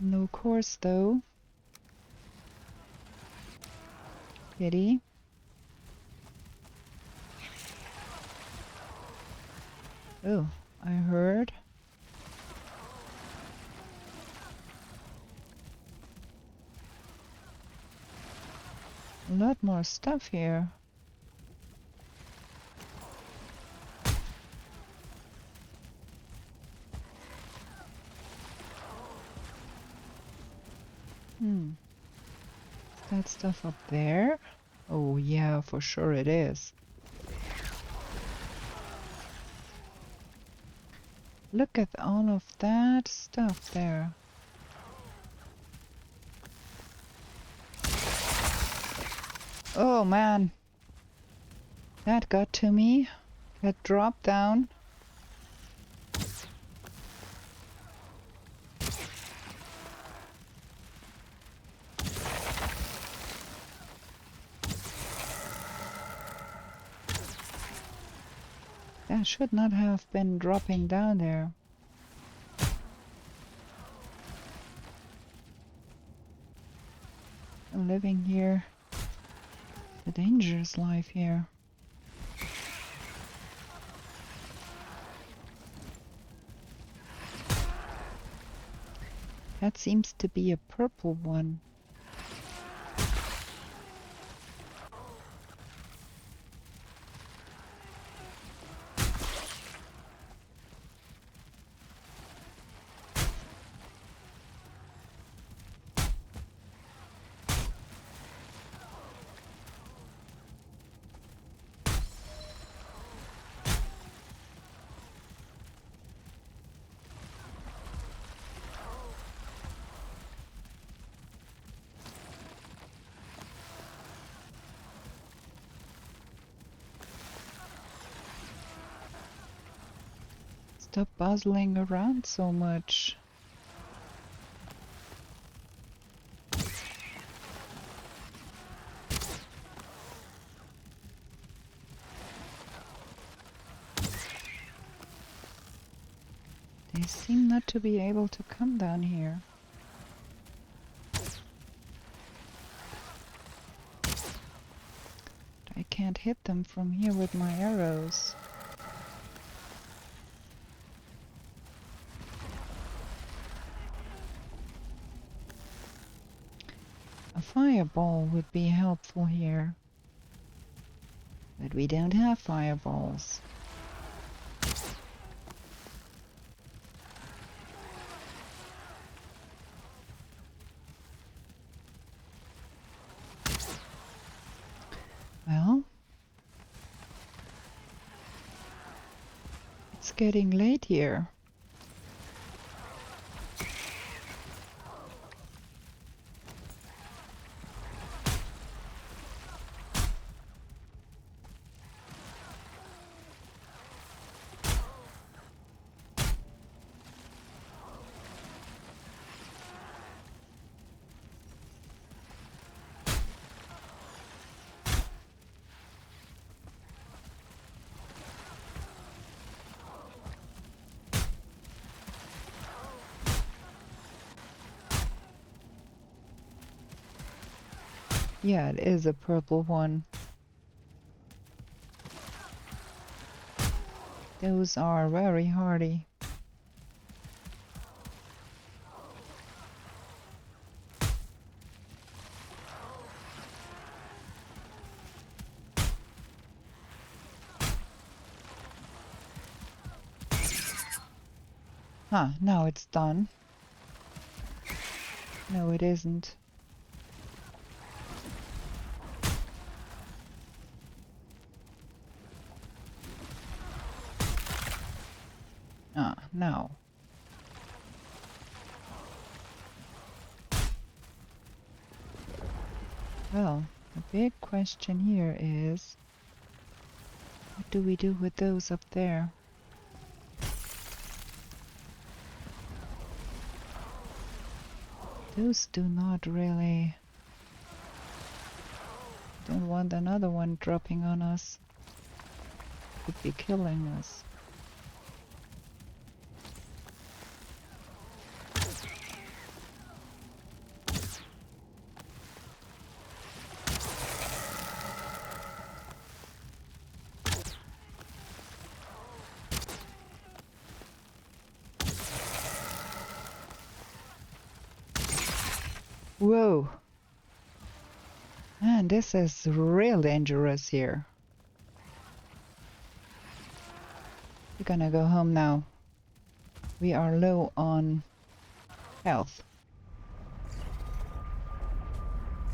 No course though. Pity. Oh, I heard. lot more stuff here. Is that stuff up there? Oh yeah, for sure it is. Look at all of that stuff there. Oh man, that got to me. That dropped down. That should not have been dropping down there. I'm living here. A dangerous life here. That seems to be a purple one. Stop bustling around so much. They seem not to be able to come down here. I can't hit them from here with my arrows. A fireball would be helpful here. But we don't have fireballs. Well, it's getting late here. Yeah, it is a purple one. Those are very hardy. Huh, now it's done. No, it isn't. Ah, now. Well, the big question here is, what do we do with those up there? Those do not really... Don't want another one dropping on us. Could be killing us. Whoa! Man, this is real dangerous here. We're gonna go home now. We are low on health.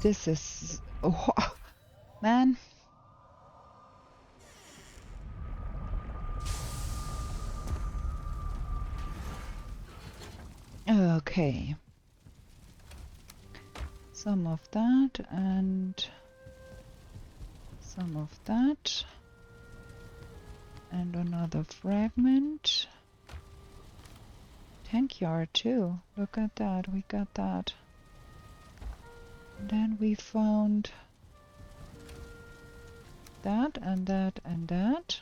This is... Oh, man. Okay. Some of that and some of that. And another fragment. Tank yard too. Look at that. We got that. And then we found that and that and that.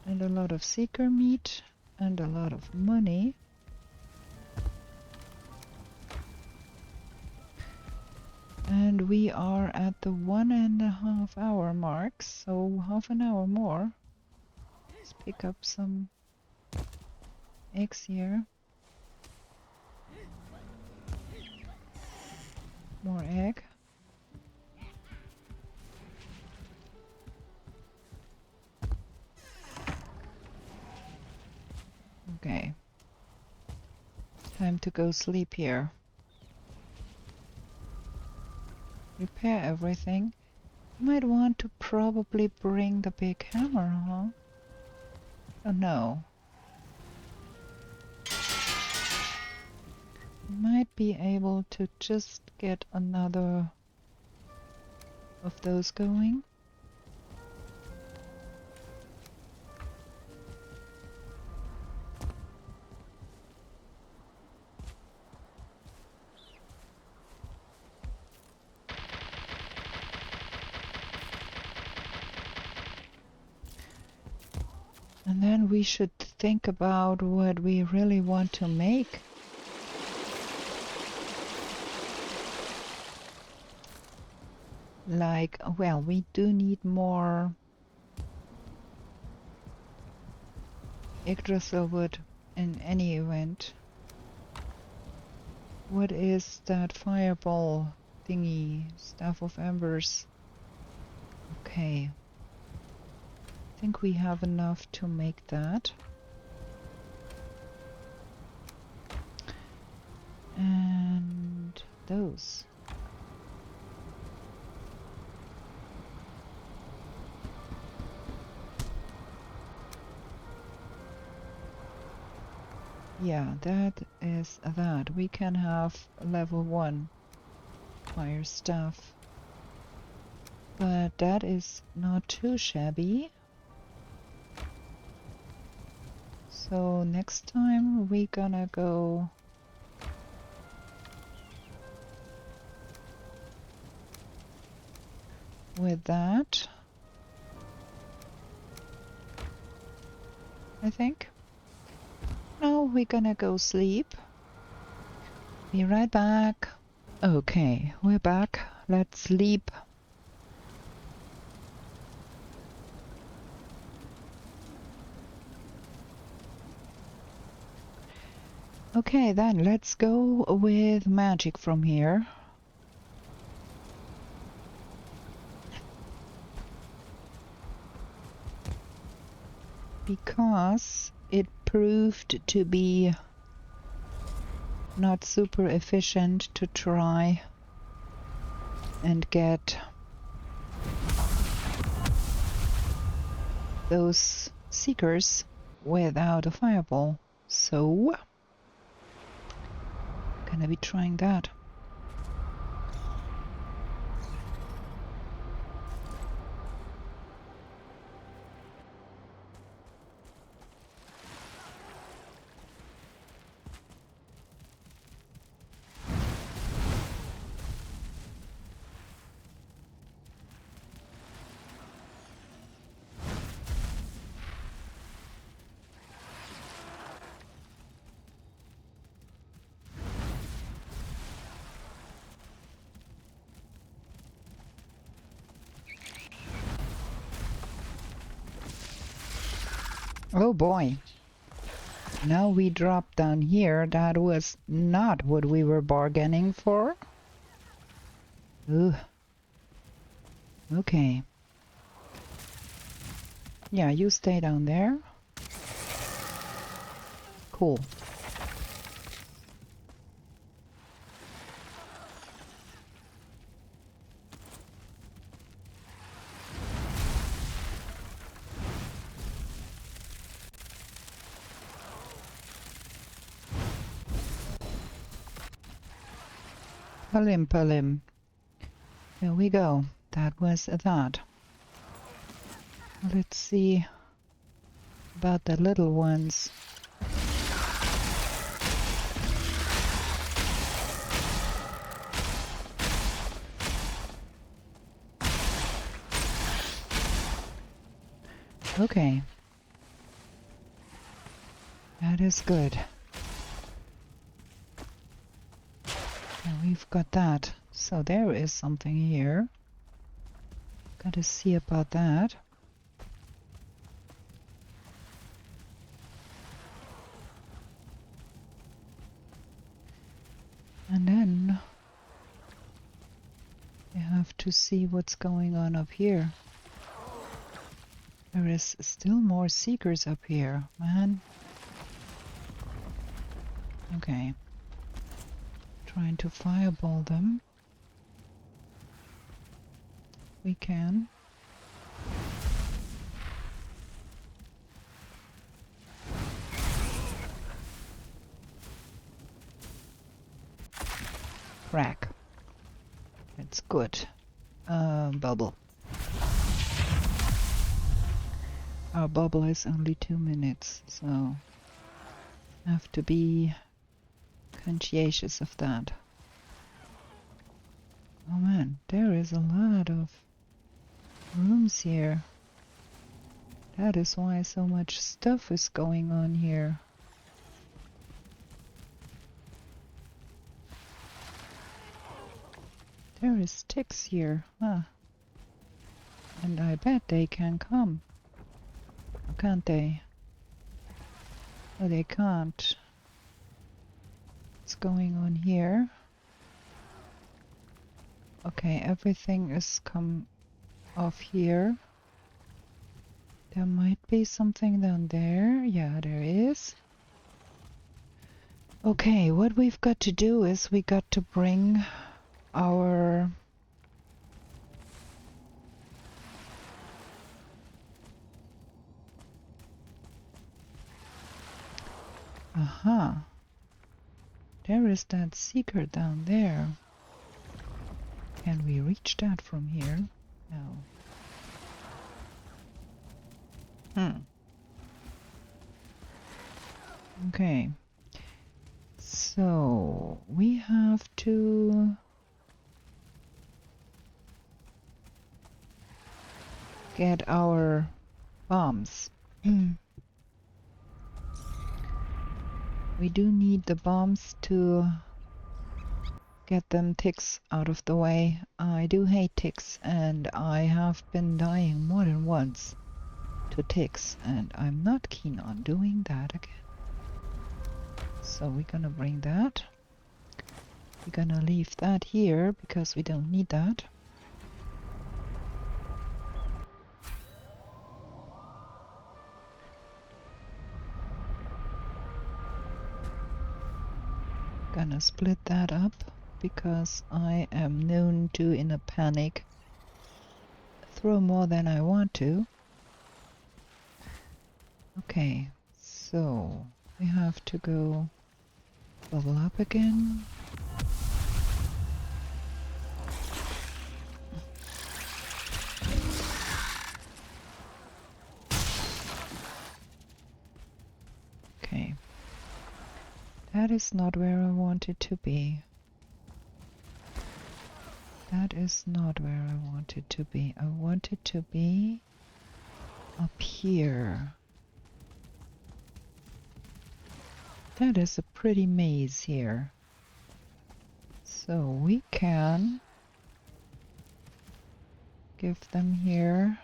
And a lot of seeker meat and a lot of money. And we are at the 1.5 hour mark, so half an hour more. Let's pick up some eggs here. More egg. Okay. Time to go sleep here. Repair everything. You might want to probably bring the big hammer, huh? Oh no. You might be able to just get another of those going. And then we should think about what we really want to make. Like, well, we do need more Yggdrasil wood in any event. What is that fireball thingy? Staff of Embers. Okay. I think we have enough to make that. And those. Yeah, that is that. We can have level 1 fire staff. But that is not too shabby. So next time we gonna go with that, I think. Now we're gonna go sleep. Be right back. Okay, we're back. Let's sleep. Okay, then let's go with magic from here. Because it proved to be not super efficient to try and get those seekers without a fireball. So gonna be trying that. Oh boy. Now we drop down here. That was not what we were bargaining for. Ugh. Okay. Yeah, you stay down there. Cool. Palim palim. There we go. That was that. Let's see about the little ones. Okay. That is good. And we've got that. So there is something here. Gotta see about that. And then we have to see what's going on up here. There is still more seekers up here, man. Okay. Trying to fireball them. We can. Crack. It's good. Bubble. Our bubble is only 2 minutes, so have to be conscientious of that. Oh man, there is a lot of rooms here. That is why so much stuff is going on here. There is ticks here, and I bet they can come. Can't they? Oh, they can't. What's going on here? Okay, everything is come off here. There might be something down there. Yeah, there is. Okay, what we've got to do is we got to bring our aha. There is that seeker down there. Can we reach that from here? No. Okay. So we have to get our bombs. We do need the bombs to get them ticks out of the way. I do hate ticks, and I have been dying more than once to ticks, and I'm not keen on doing that again. So we're gonna bring that. We're gonna leave that here because we don't need that. Gonna split that up because I am known to, in a panic, throw more than I want to. Okay, so we have to go level up again. Okay. That is not where I want it to be. That is not where I want it to be. I want it to be up here. That is a pretty maze here. So we can give them here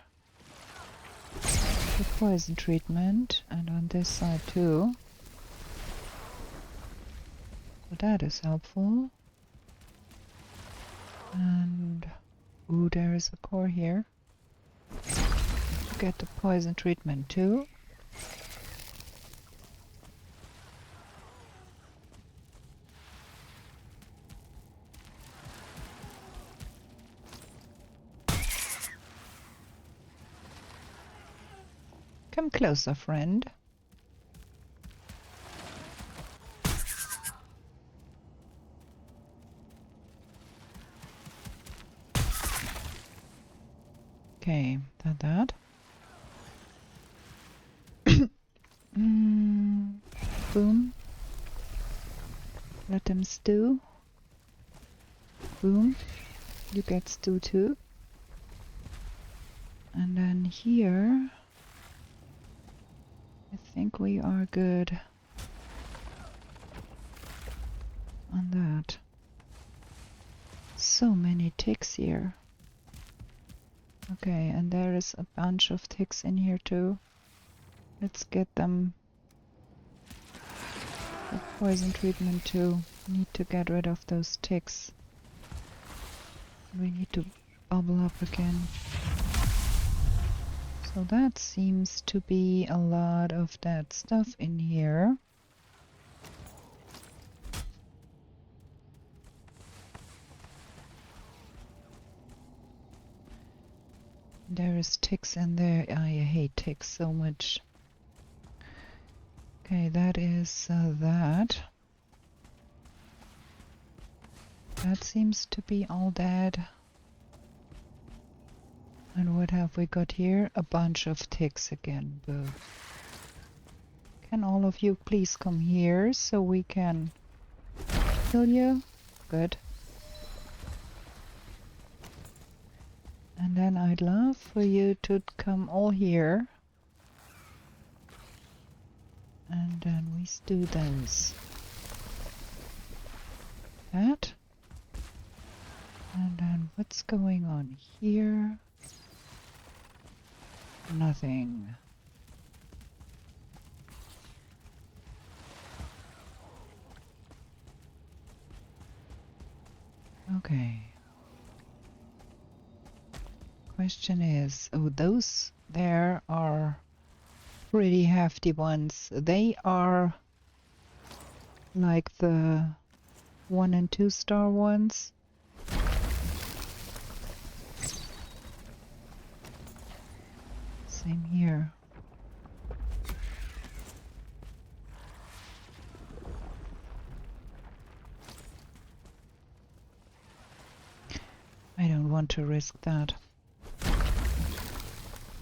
the poison treatment, and on this side too. So that is helpful. And Ooh, there is a core here. Get the poison treatment too. Come closer, friend. Okay, that. Boom. Let them stew. Boom. You get stew too. And then here, I think we are good on that. So many ticks here. Okay, and there is a bunch of ticks in here too. Let's get them the poison treatment too. Need to get rid of those ticks. We need to bubble up again. So that seems to be a lot of that stuff in here. There is ticks in there. I hate ticks so much. Okay, that is that. That seems to be all dead. And what have we got here? A bunch of ticks again. Boo. Can all of you please come here so we can kill you? Good. And then I'd love for you to come all here. And then we stew those. That. And then what's going on here? Nothing. Okay. Question is, oh, those there are pretty hefty ones. They are like the 1 and 2 star ones. Same here. I don't want to risk that.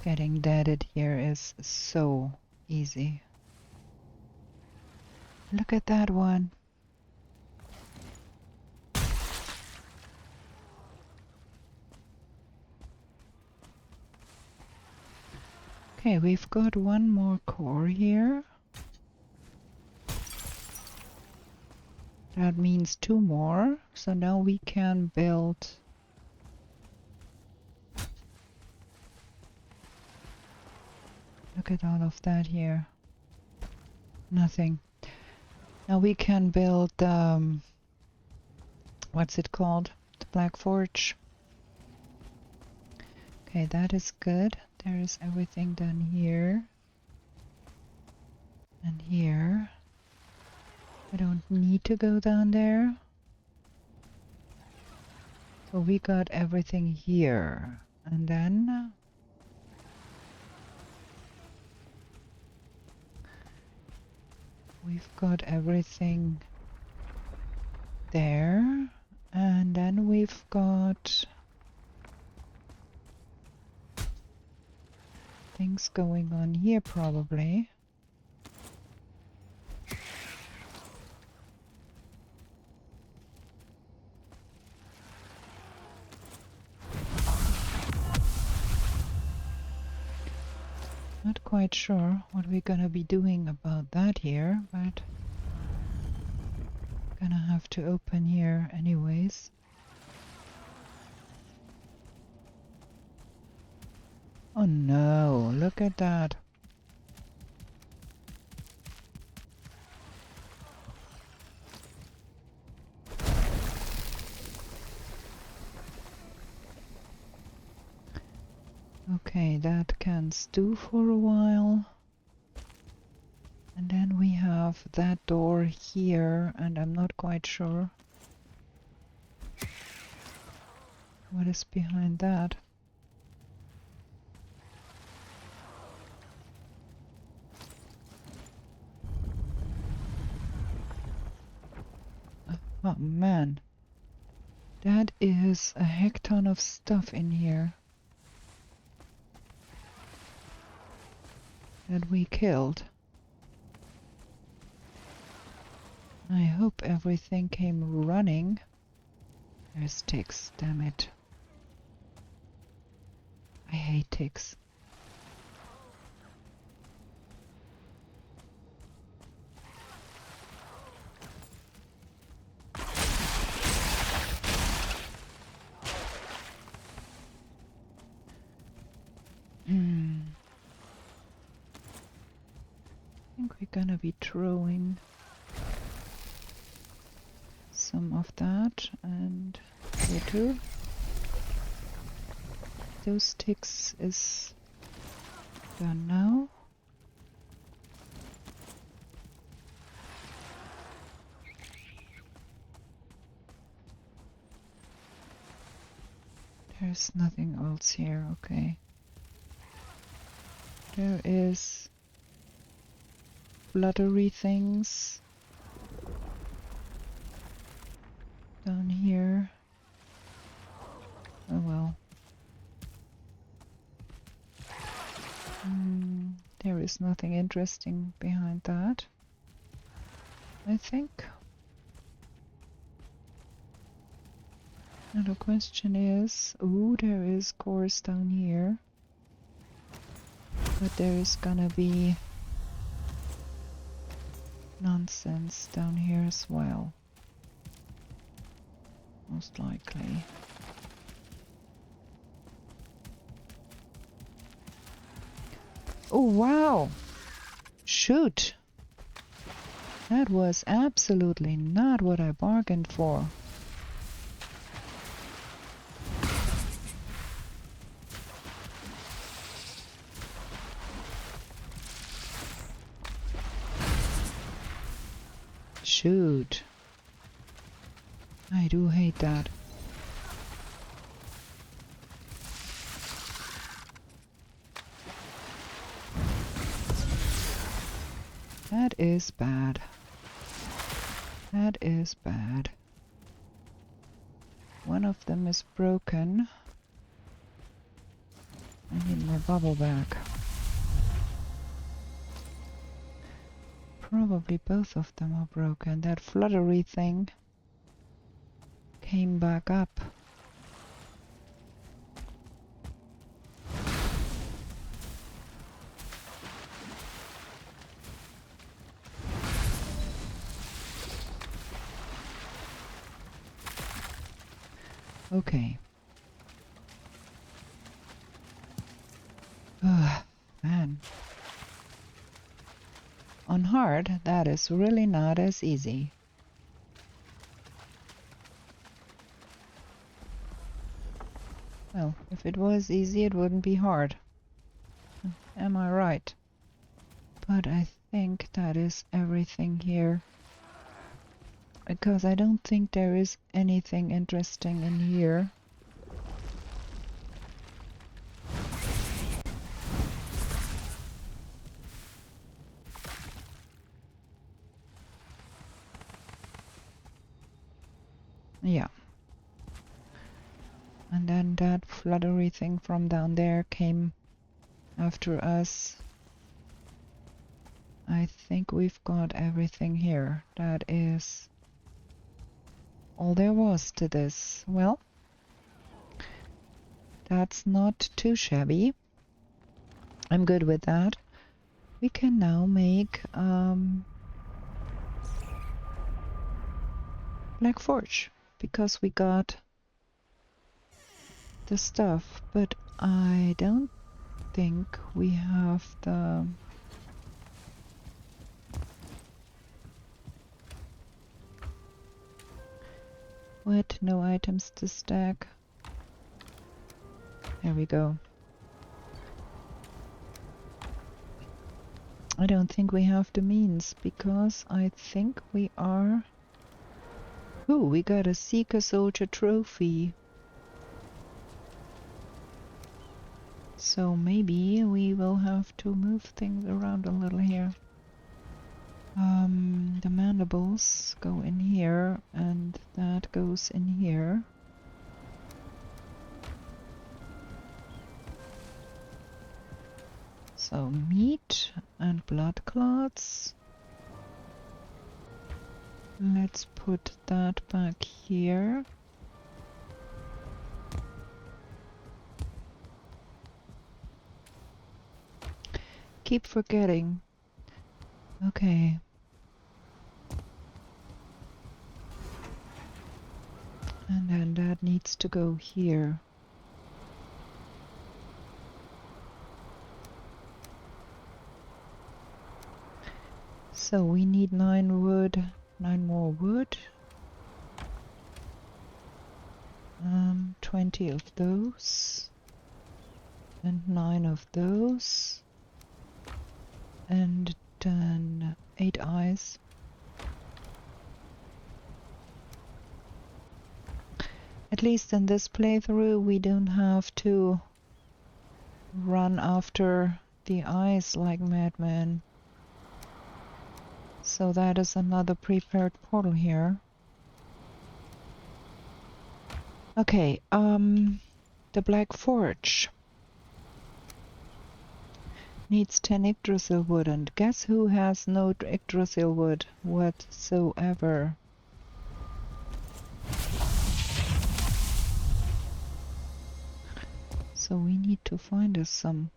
Getting deaded here is so easy. Look at that one. Okay, we've got one more core here. That means 2 more. So now we can build look at all of that here. Nothing. Now we can build, what's it called? The Black Forge. Okay, that is good. There is everything done here. And here. I don't need to go down there. So we got everything here. And then we've got everything there, and then we've got things going on here probably. Not quite sure what we're gonna be doing about that here, but gonna have to open here anyways. Oh no, look at that. Okay, that can stew for a while. And then we have that door here, and I'm not quite sure what is behind that. Oh man, that is a heck ton of stuff in here that we killed. I hope everything came running. There's ticks, damn it. I hate ticks. I think we're gonna be throwing some of that, and here too. Those sticks is done now. There's nothing else here, okay. There is fluttery things down here. Oh well. There is nothing interesting behind that, I think. Now the question is, ooh, there is cores down here. But there is gonna be nonsense down here as well. Most likely. Oh wow! Shoot! That was absolutely not what I bargained for. Shoot. I do hate that. That is bad. That is bad. One of them is broken. I need my bubble back. Probably both of them are broken. That fluttery thing came back up. Okay. Ugh, man. On hard, that is really not as easy. Well, if it was easy, it wouldn't be hard. Am I right? But I think that is everything here. Because I don't think there is anything interesting in here. Yeah. And then that fluttery thing from down there came after us. I think we've got everything here. That is all there was to this. Well, that's not too shabby. I'm good with that. We can now make Black Forge because we got the stuff, but I don't think we have the what? No items to stack. There we go. I don't think we have the means, because I think we are... Ooh, we got a Seeker Soldier trophy. So maybe we will have to move things around a little here. The mandibles go in here, and that goes in here. So meat and blood clots. Let's put that back here. Keep forgetting. Okay. And then that needs to go here. So we need 9 wood, 9 more wood. 20 of those. And 9 of those. And then 8 eyes. At least in this playthrough we don't have to run after the eyes like madmen. So that is another prepared portal here. Okay, the Black Forge needs 10 Yggdrasil wood, and guess who has no Yggdrasil wood whatsoever? So we need to find us some.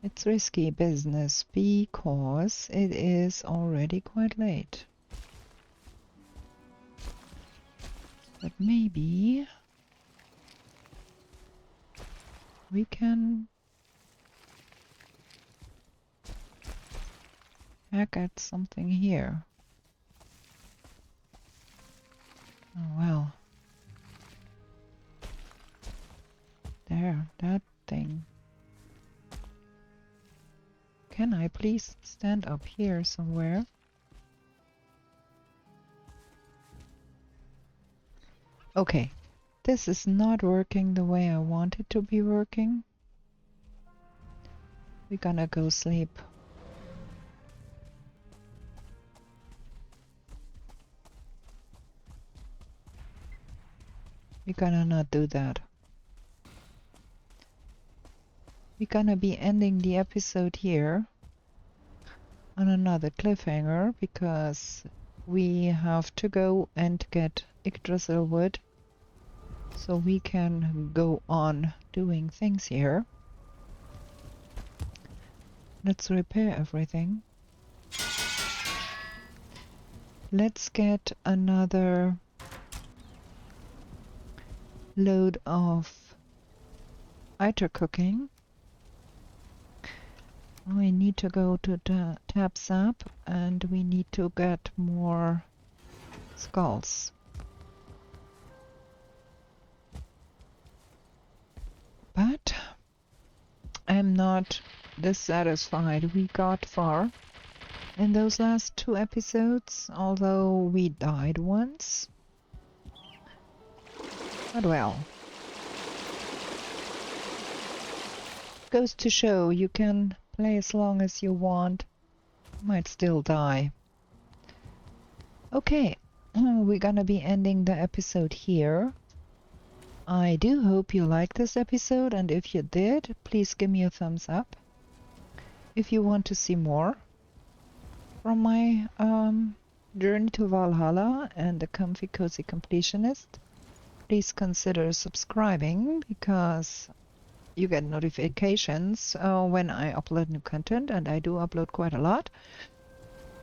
It's risky business because it is already quite late. But maybe we can hack at something here. Oh well. There, that thing. Can I please stand up here somewhere? Okay, this is not working the way I want it to be working. We're gonna go sleep. We're gonna not do that. We're gonna be ending the episode here on another cliffhanger because we have to go and get Yggdrasil wood so we can go on doing things here. Let's repair everything. Let's get another load of iter cooking. We need to go to the tap sap and we need to get more skulls. But I'm not dissatisfied. We got far in those last 2 episodes, although we died once. But well, goes to show you can play as long as you want. Might still die. Okay, we're gonna be ending the episode here. I do hope you liked this episode, and if you did, please give me a thumbs up. If you want to see more from my journey to Valhalla and the Comfy Cozy Completionist, please consider subscribing because you get notifications when I upload new content, and I do upload quite a lot.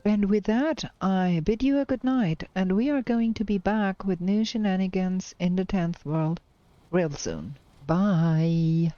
And with that, I bid you a good night, and we are going to be back with new shenanigans in the 10th world real soon. Bye!